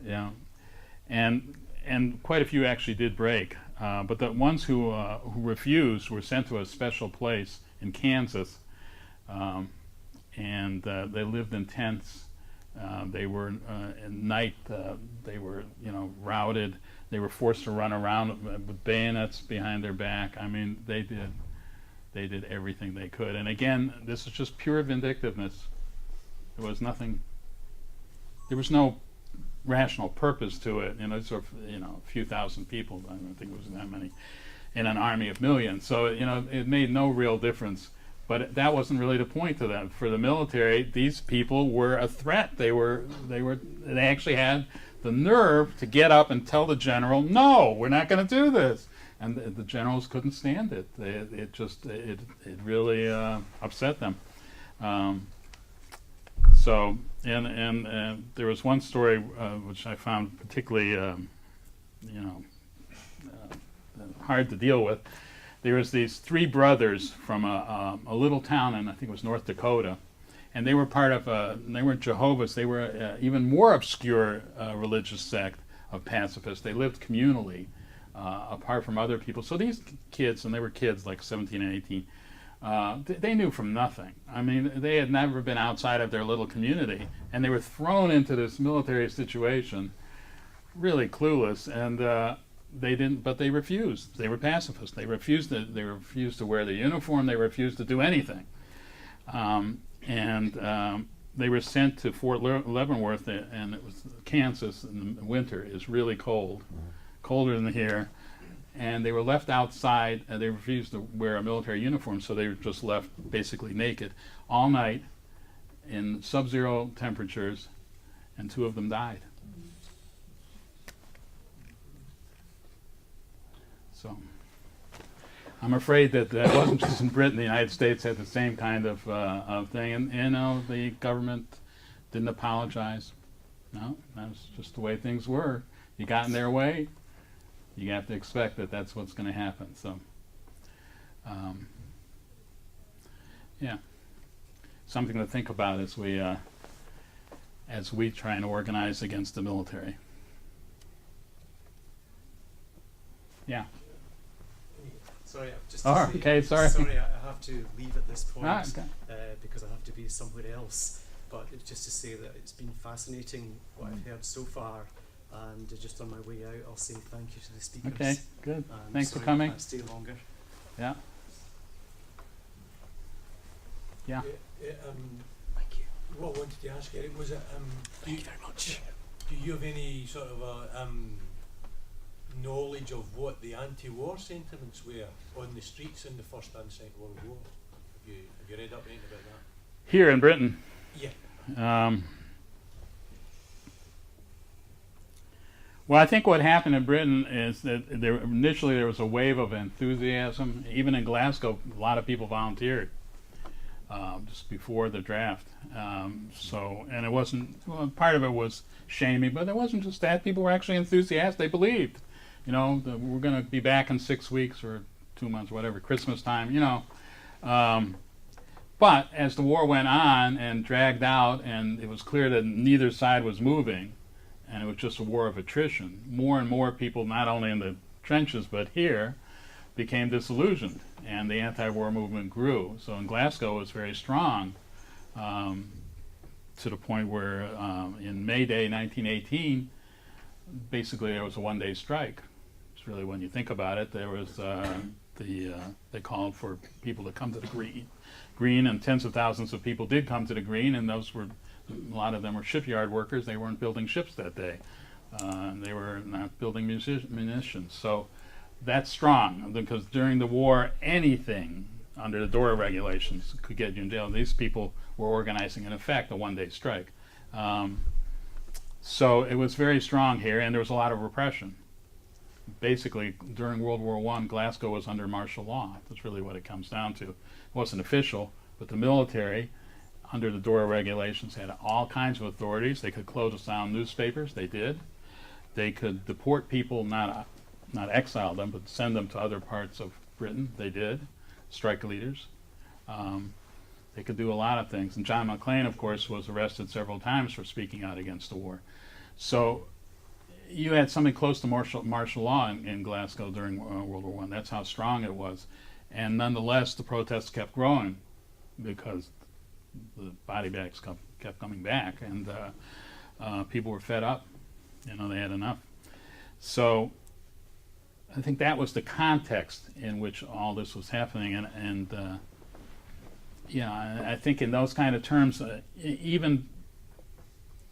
you know, and quite a few actually did break. But the ones who refused were sent to a special place in Kansas, and they lived in tents. They were at night. They were, you know, routed. They were forced to run around with bayonets behind their back. I mean, they did everything they could. And again, this is just pure vindictiveness. There was nothing. There was no rational purpose to it. You know, sort of, you know, a few thousand people. I don't think it was that many in an army of millions. So, you know, it made no real difference. But that wasn't really the point to them. For the military, these people were a threat. They actually had the nerve to get up and tell the general, "No, we're not going to do this." And the generals couldn't stand it. It really upset them. So, and there was one story which I found particularly, you know, hard to deal with. There was these three brothers from a little town in, I think it was North Dakota, and they were part of they weren't Jehovah's, they were even more obscure religious sect of pacifists. They lived communally, apart from other people. So these kids, and they were kids like 17 and 18, They knew from nothing. I mean, they had never been outside of their little community, and they were thrown into this military situation, really clueless, and they didn't. But they refused. They were pacifists. They refused to. They refused to wear the uniform. They refused to do anything, they were sent to Fort Leavenworth, and it was Kansas in the winter. Is really cold, colder than here. And they were left outside, and they refused to wear a military uniform, so they were just left basically naked all night in sub-zero temperatures, and 2 of them died. So I'm afraid that wasn't just in Britain. The United States had the same kind of thing, and the government didn't apologize. No, that was just the way things were. You got in their way, you have to expect that that's what's going to happen. So, yeah, something to think about as we try and organize against the military. Yeah. Sorry, just okay, sorry. Sorry, I have to leave at this point Okay. because I have to be somewhere else. But it's just to say that it's been fascinating what I've heard so far. And just on my way out, I'll say thank you to the speakers. Okay, good. Thanks for sorry coming. I can't stay longer. Yeah. Yeah. Thank you. What I wanted to ask Eric was, thank you very much. Do you have any sort of knowledge of what the anti-war sentiments were on the streets in the First and Second World War? Have you read up anything about that? Here in Britain. Yeah. Well, I think what happened in Britain is that initially there was a wave of enthusiasm. Even in Glasgow, a lot of people volunteered just before the draft. And it wasn't, well, part of it was shaming, but it wasn't just that. People were actually enthusiastic. They believed, that we're going to be back in 6 weeks or 2 months, whatever, Christmas time, But as the war went on and dragged out, and it was clear that neither side was moving, and it was just a war of attrition, more and more people, not only in the trenches but here, became disillusioned, and the anti-war movement grew. So in Glasgow it was very strong, to the point where in May Day 1918, basically there was a one-day strike. It's really, when you think about it, there was they called for people to come to the green, and tens of thousands of people did come to the green, and those were, a lot of them were shipyard workers. They weren't building ships that day. They were not building munitions. So that's strong, because during the war, anything under the Dora Regulations could get you in jail. These people were organizing, in effect, a one-day strike. So it was very strong here, and there was a lot of repression. Basically, during World War I, Glasgow was under martial law. That's really what it comes down to. It wasn't official, but the military, under the Dora Regulations, had all kinds of authorities. They could close down newspapers. They did. They could deport people, not exile them, but send them to other parts of Britain. They did. Strike leaders. They could do a lot of things. And John McClane, of course, was arrested several times for speaking out against the war. So you had something close to martial law in Glasgow during World War I. That's how strong it was. And nonetheless, the protests kept growing because the body bags kept coming back, and people were fed up. They had enough. So I think that was the context in which all this was happening, and I think in those kind of terms, even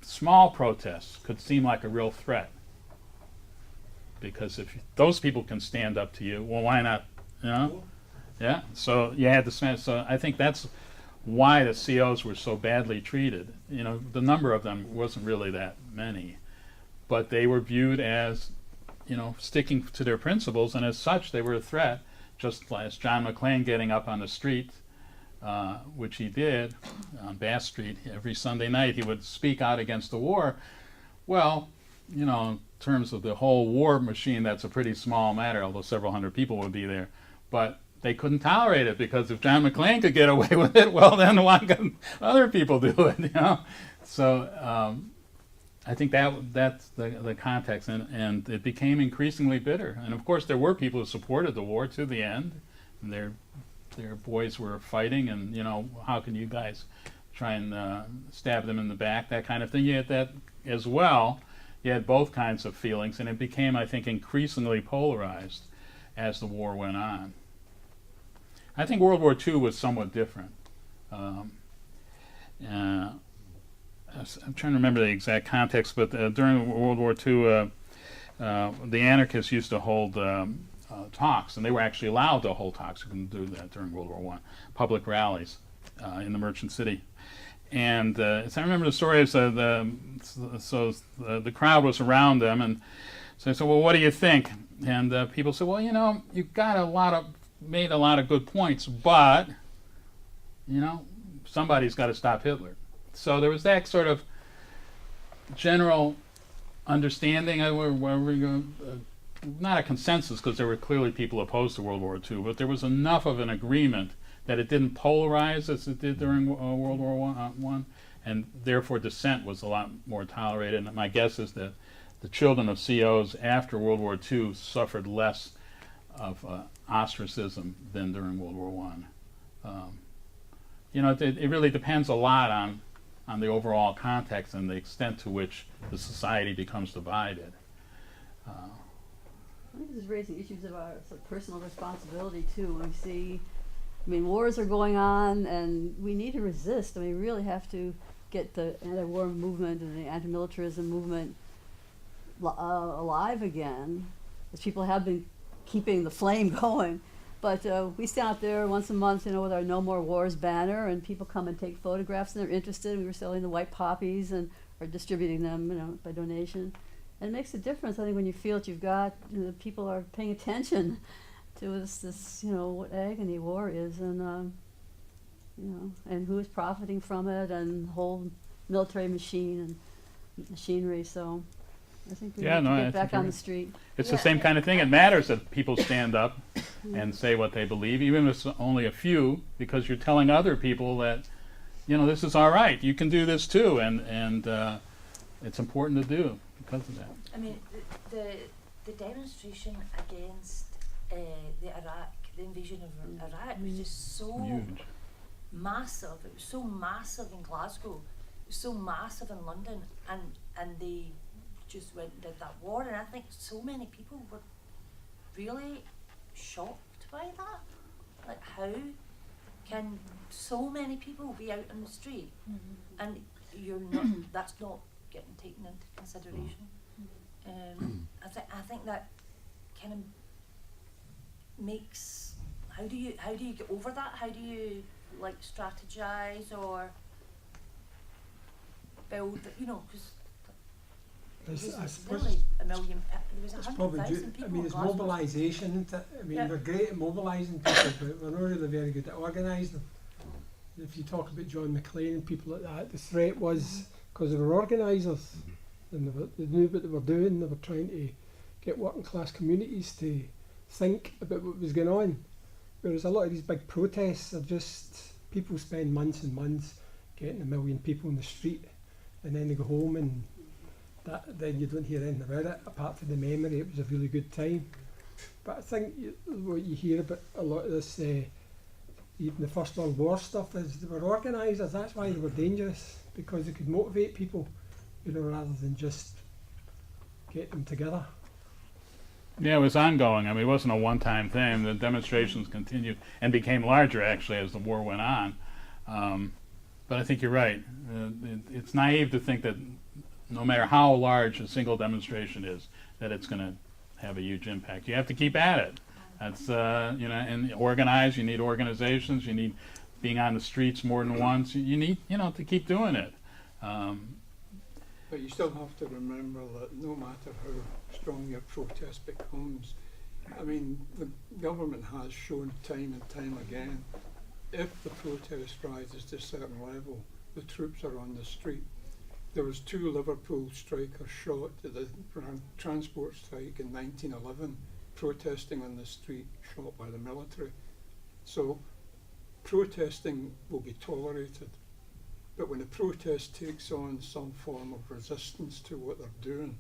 small protests could seem like a real threat, because if those people can stand up to you, well, why not? Yeah. So you had to stand. So I think that's why the COs were so badly treated. The number of them wasn't really that many, but they were viewed as, sticking to their principles, and as such they were a threat. Just as John McClane getting up on the street, which he did on Bass Street every Sunday night, he would speak out against the war. Well, in terms of the whole war machine, that's a pretty small matter, although several hundred people would be there. But they couldn't tolerate it, because if John McClane could get away with it, well, then why couldn't other people do it? So I think that's the context, and it became increasingly bitter. And of course, there were people who supported the war to the end, and they're their boys were fighting, and how can you guys try and stab them in the back, that kind of thing. You had that as well. You had both kinds of feelings, and it became, I think, increasingly polarized as the war went on. I think World War II was somewhat different. I'm trying to remember the exact context, but during World War II, the anarchists used to hold talks, and they were actually allowed to hold talks. You couldn't do that during World War I. Public rallies in the merchant city. And so I remember the story is the crowd was around them, and so I said, well, what do you think? And people said, well, you've got made a lot of good points, but somebody's got to stop Hitler. So there was that sort of general understanding. Not a consensus, because there were clearly people opposed to World War II, but there was enough of an agreement that it didn't polarize as it did during World War I, and therefore dissent was a lot more tolerated. And my guess is that the children of COs after World War II suffered less of ostracism than during World War I. It really depends a lot on the overall context and the extent to which the society becomes divided. I think this is raising issues of our sort of personal responsibility too. We see, wars are going on, and we need to resist. We really have to get the anti-war movement and the anti-militarism movement alive again, as people have been keeping the flame going. But we stand out there once a month, with our No More Wars banner, and people come and take photographs, and they're interested. We were selling the white poppies and or distributing them, by donation. And it makes a difference, I think, when you feel that you've got, people are paying attention to this what agony war is, and and who is profiting from it, and the whole military machine and machinery. So I think we need to get back on the street. It's the same kind of thing. It matters that people stand up and say what they believe, even if it's only a few, because you're telling other people that, this is all right. You can do this too, and it's important to do because of that. The demonstration against the invasion of Iraq was just so huge, massive. It was so massive in Glasgow. It was so massive in London, and they just went and did that war. And I think so many people were really shocked by that. Like, how can so many people be out on the street and you're not? That's not getting taken into consideration. I think that kind of makes. How do you get over that? How do you strategize or build? Because I suppose really a million. There was 100,000 people. It's mobilisation. They're great at mobilising people, but we're not really very good at organising. If you talk about John McLean and people like that, the threat was because they were organisers, and they knew what they were doing. They were trying to get working class communities to think about what was going on. Whereas a lot of these big protests are just people spend months and months getting 1 million people in the street, and then they go home and then you don't hear anything about it apart from the memory. It was a really good time. But I think what you hear about a lot of this, even the First World War stuff, is they were organisers. That's why they were dangerous, because they could motivate people, rather than just get them together. Yeah, it was ongoing. It wasn't a one-time thing. The demonstrations continued and became larger, actually, as the war went on. But I think you're right. It's naive to think that no matter how large a single demonstration is, that it's going to have a huge impact. You have to keep at it. That's and organize. You need organizations. You need being on the streets more than once. You need to keep doing it. But you still have to remember that no matter how strong your protest becomes, the government has shown time and time again, if the protest rises to a certain level, the troops are on the street. There was 2 Liverpool strikers shot at the transport strike in 1911, protesting on the street, shot by the military. So protesting will be tolerated, but when the protest takes on some form of resistance to what they're doing,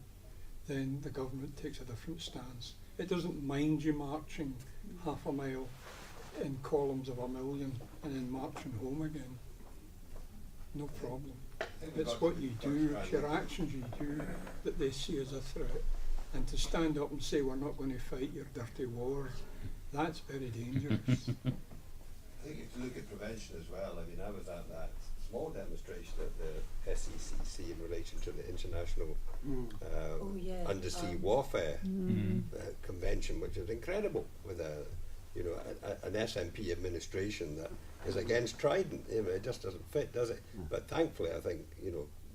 then the government takes a different stance. It doesn't mind you marching half a mile in columns of 1 million and then marching home again. No problem. It's what you do, it's your actions you do that they see as a threat. And to stand up and say we're not going to fight your dirty wars, that's very dangerous. I think if you look at prevention as well, I mean, I was at that small demonstration at the SECC in relation to the International Undersea Warfare Convention, which is incredible, with an SMP administration that is against Trident. It just doesn't fit, does it? But thankfully, I think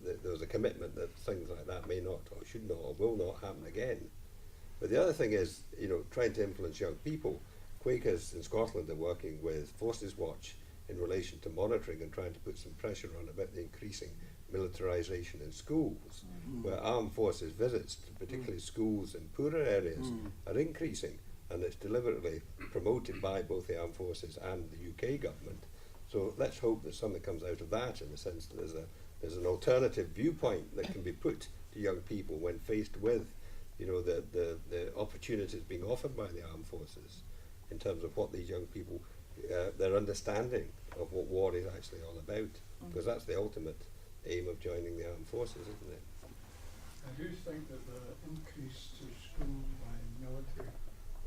there was a commitment that things like that may not, or should not, or will not happen again. But the other thing is, trying to influence young people. Quakers in Scotland are working with Forces Watch in relation to monitoring and trying to put some pressure on about the increasing militarisation in schools, where armed forces visits, particularly schools in poorer areas, are increasing, and it's deliberately promoted by both the armed forces and the UK government. So let's hope that something comes out of that, in the sense that there's an alternative viewpoint that can be put to young people when faced with the opportunities being offered by the armed forces, in terms of what these young people, their understanding of what war is actually all about, because that's the ultimate aim of joining the armed forces, isn't it? I do think that the increase to school by military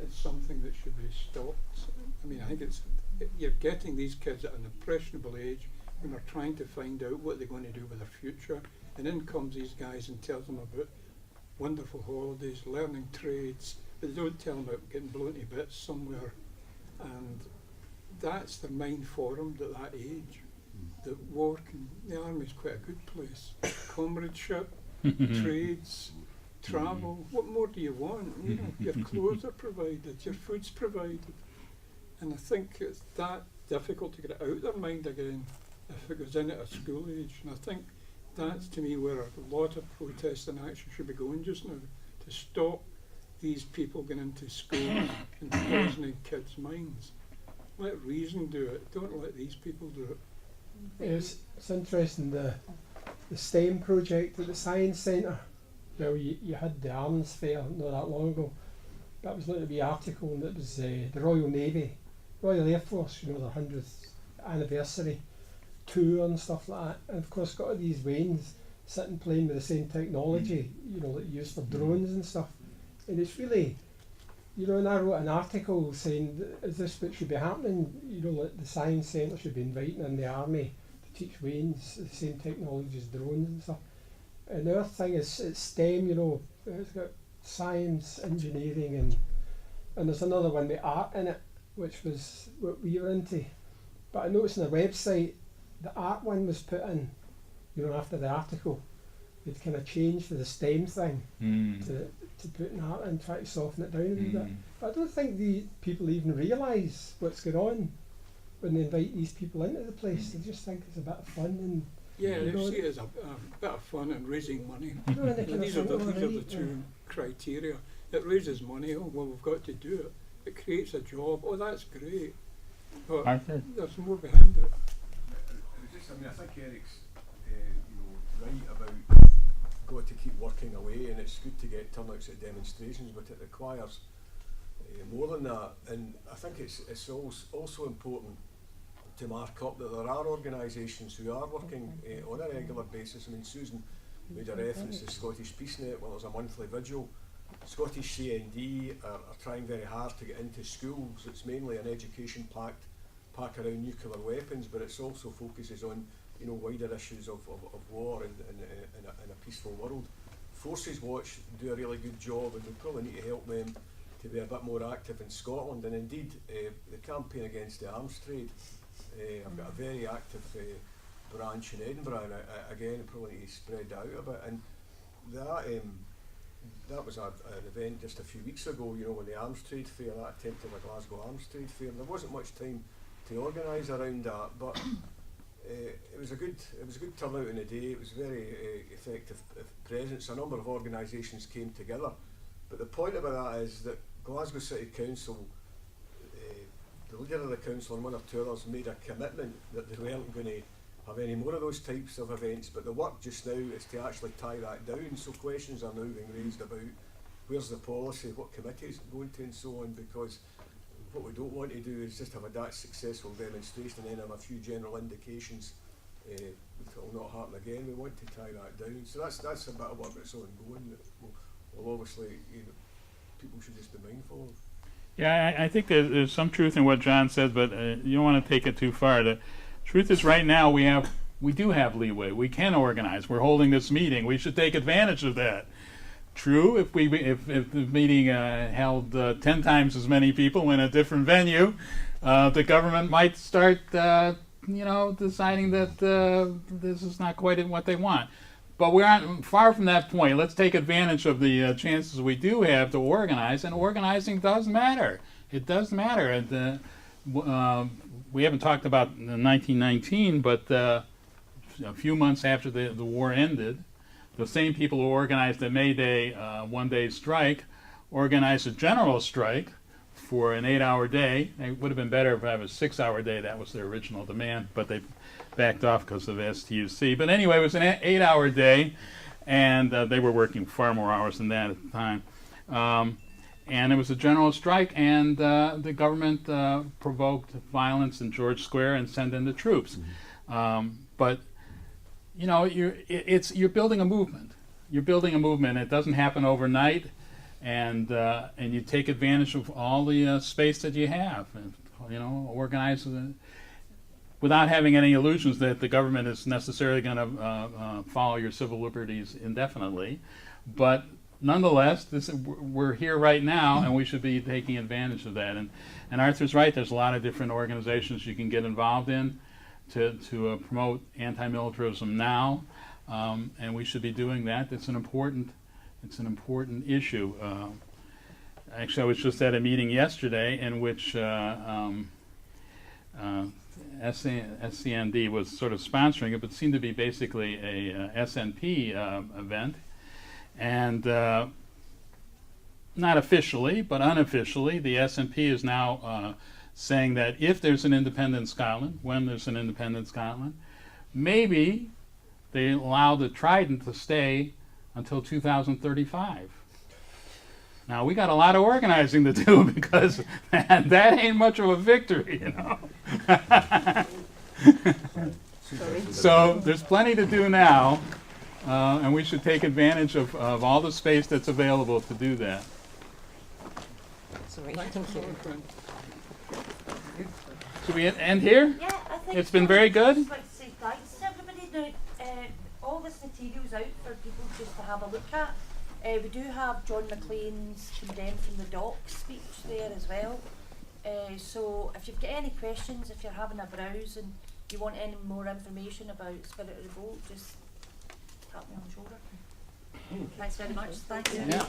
is something that should be stopped. I mean, I think you're getting these kids at an impressionable age when they're trying to find out what they're going to do with their future, and in comes these guys and tells them about wonderful holidays, learning trades, but they don't tell them about getting blown to bits somewhere. And that's their mind formed at that age. That the army's quite a good place. Comradeship, trades, travel. What more do you want? Your clothes are provided, your food's provided. And I think it's that difficult to get it out of their mind again if it goes in at a school age. And I think that's, to me, where a lot of protest and action should be going just now, to stop these people going into schools and poisoning kids' minds. Let reason do it. Don't let these people do it. It's interesting, the STEM project at the Science Centre. Well, you had the arms fair not that long ago. That was like a wee article, and it was the Royal Navy, Royal Air Force, their 100th anniversary tour and stuff like that. And of course, got all these Waynes sitting playing with the same technology, that you use for drones and stuff. And it's really, and I wrote an article saying, is this what should be happening? Like the Science Centre should be inviting in the army to teach Waynes the same technology as drones and stuff. And the other thing is, it's STEM, it's got science, engineering, and there's another one with art in it, which was what we were into. But I noticed on the website, the art one was put in, after the article. They'd kind of changed to the STEM thing to put an art and try to soften it down a wee bit. But I don't think the people even realise what's going on when they invite these people into the place. They just think it's a bit of fun and they see it as a bit of fun and raising money. And these are the two criteria. It raises money. Oh well, we've got to do it. It creates a job. Oh, that's great. But there's more behind it. I think Eric's right about got to keep working away, and it's good to get turnouts at demonstrations, but it requires more than that. And I think it's also important to mark up that there are organisations who are working on a regular basis. I mean, Susan made a reference to Scottish Peacenet. Well, there's a monthly vigil. Scottish CND are trying very hard to get into schools. It's mainly an education pack around nuclear weapons, but it also focuses on wider issues of war in a peaceful world. Forces Watch do a really good job, and we probably need to help them to be a bit more active in Scotland. And indeed, the campaign against the arms trade, I've got a very active branch in Edinburgh, and again, probably need to spread out a bit. And that was an event just a few weeks ago, when the arms trade fair, that attempt at the Glasgow arms trade fair. There wasn't much time to organise around that, but it was a good turnout in the day. It was very effective presence. A number of organisations came together, but the point about that is that Glasgow City Council, the leader of the council and one or two others made a commitment that they weren't going to have any more of those types of events, but the work just now is to actually tie that down. So questions are now being raised about where's the policy, what committees going to, and so on, because what we don't want to do is just have a that successful demonstration and then have a few general indications that it will not happen again. We want to tie that down. So that's a bit of work that's ongoing that will obviously, people should just be mindful of. Yeah, I think there's some truth in what John says, but you don't want to take it too far. The truth is, right now we do have leeway. We can organize. We're holding this meeting. We should take advantage of that. True, if the meeting held 10 times as many people in a different venue, the government might start, deciding that this is not quite what they want. But we're not far from that point. Let's take advantage of the chances we do have to organize, and organizing does matter. It does matter. And we haven't talked about 1919, but a few months after the war ended, the same people who organized the May Day one-day strike organized a general strike for an 8-hour day. It would have been better if I had a 6-hour day. That was their original demand, but they backed off because of STUC. But anyway, it was an 8-hour day, and they were working far more hours than that at the time. And it was a general strike, and the government provoked violence in George Square and sent in the troops. But you're building a movement. You're building a movement. It doesn't happen overnight, and you take advantage of all the space that you have, and organize without having any illusions that the government is necessarily going to follow your civil liberties indefinitely. But nonetheless, we're here right now, and we should be taking advantage of that. And Arthur's right. There's a lot of different organizations you can get involved in to promote anti-militarism now, and we should be doing that. It's an important issue. Actually, I was just at a meeting yesterday in which SCND was sort of sponsoring it, but seemed to be basically a SNP event, and not officially, but unofficially, the SNP is now saying that if there's an independent Scotland, when there's an independent Scotland, maybe they allow the Trident to stay until 2035. Now, we got a lot of organizing to do, because that ain't much of a victory, So there's plenty to do now, and we should take advantage of all the space that's available to do that. Sorry, thank you. Should we end here? Yeah, I think it's been very good. I'd like to say thanks to everybody. Now, all this material's out for people just to have a look at. We do have John McLean's Condemned from the Docks speech there as well. So if you've got any questions, if you're having a browse and you want any more information about Spirit of Revolt, just tap me on the shoulder. Thanks very much. Thank you. Yeah.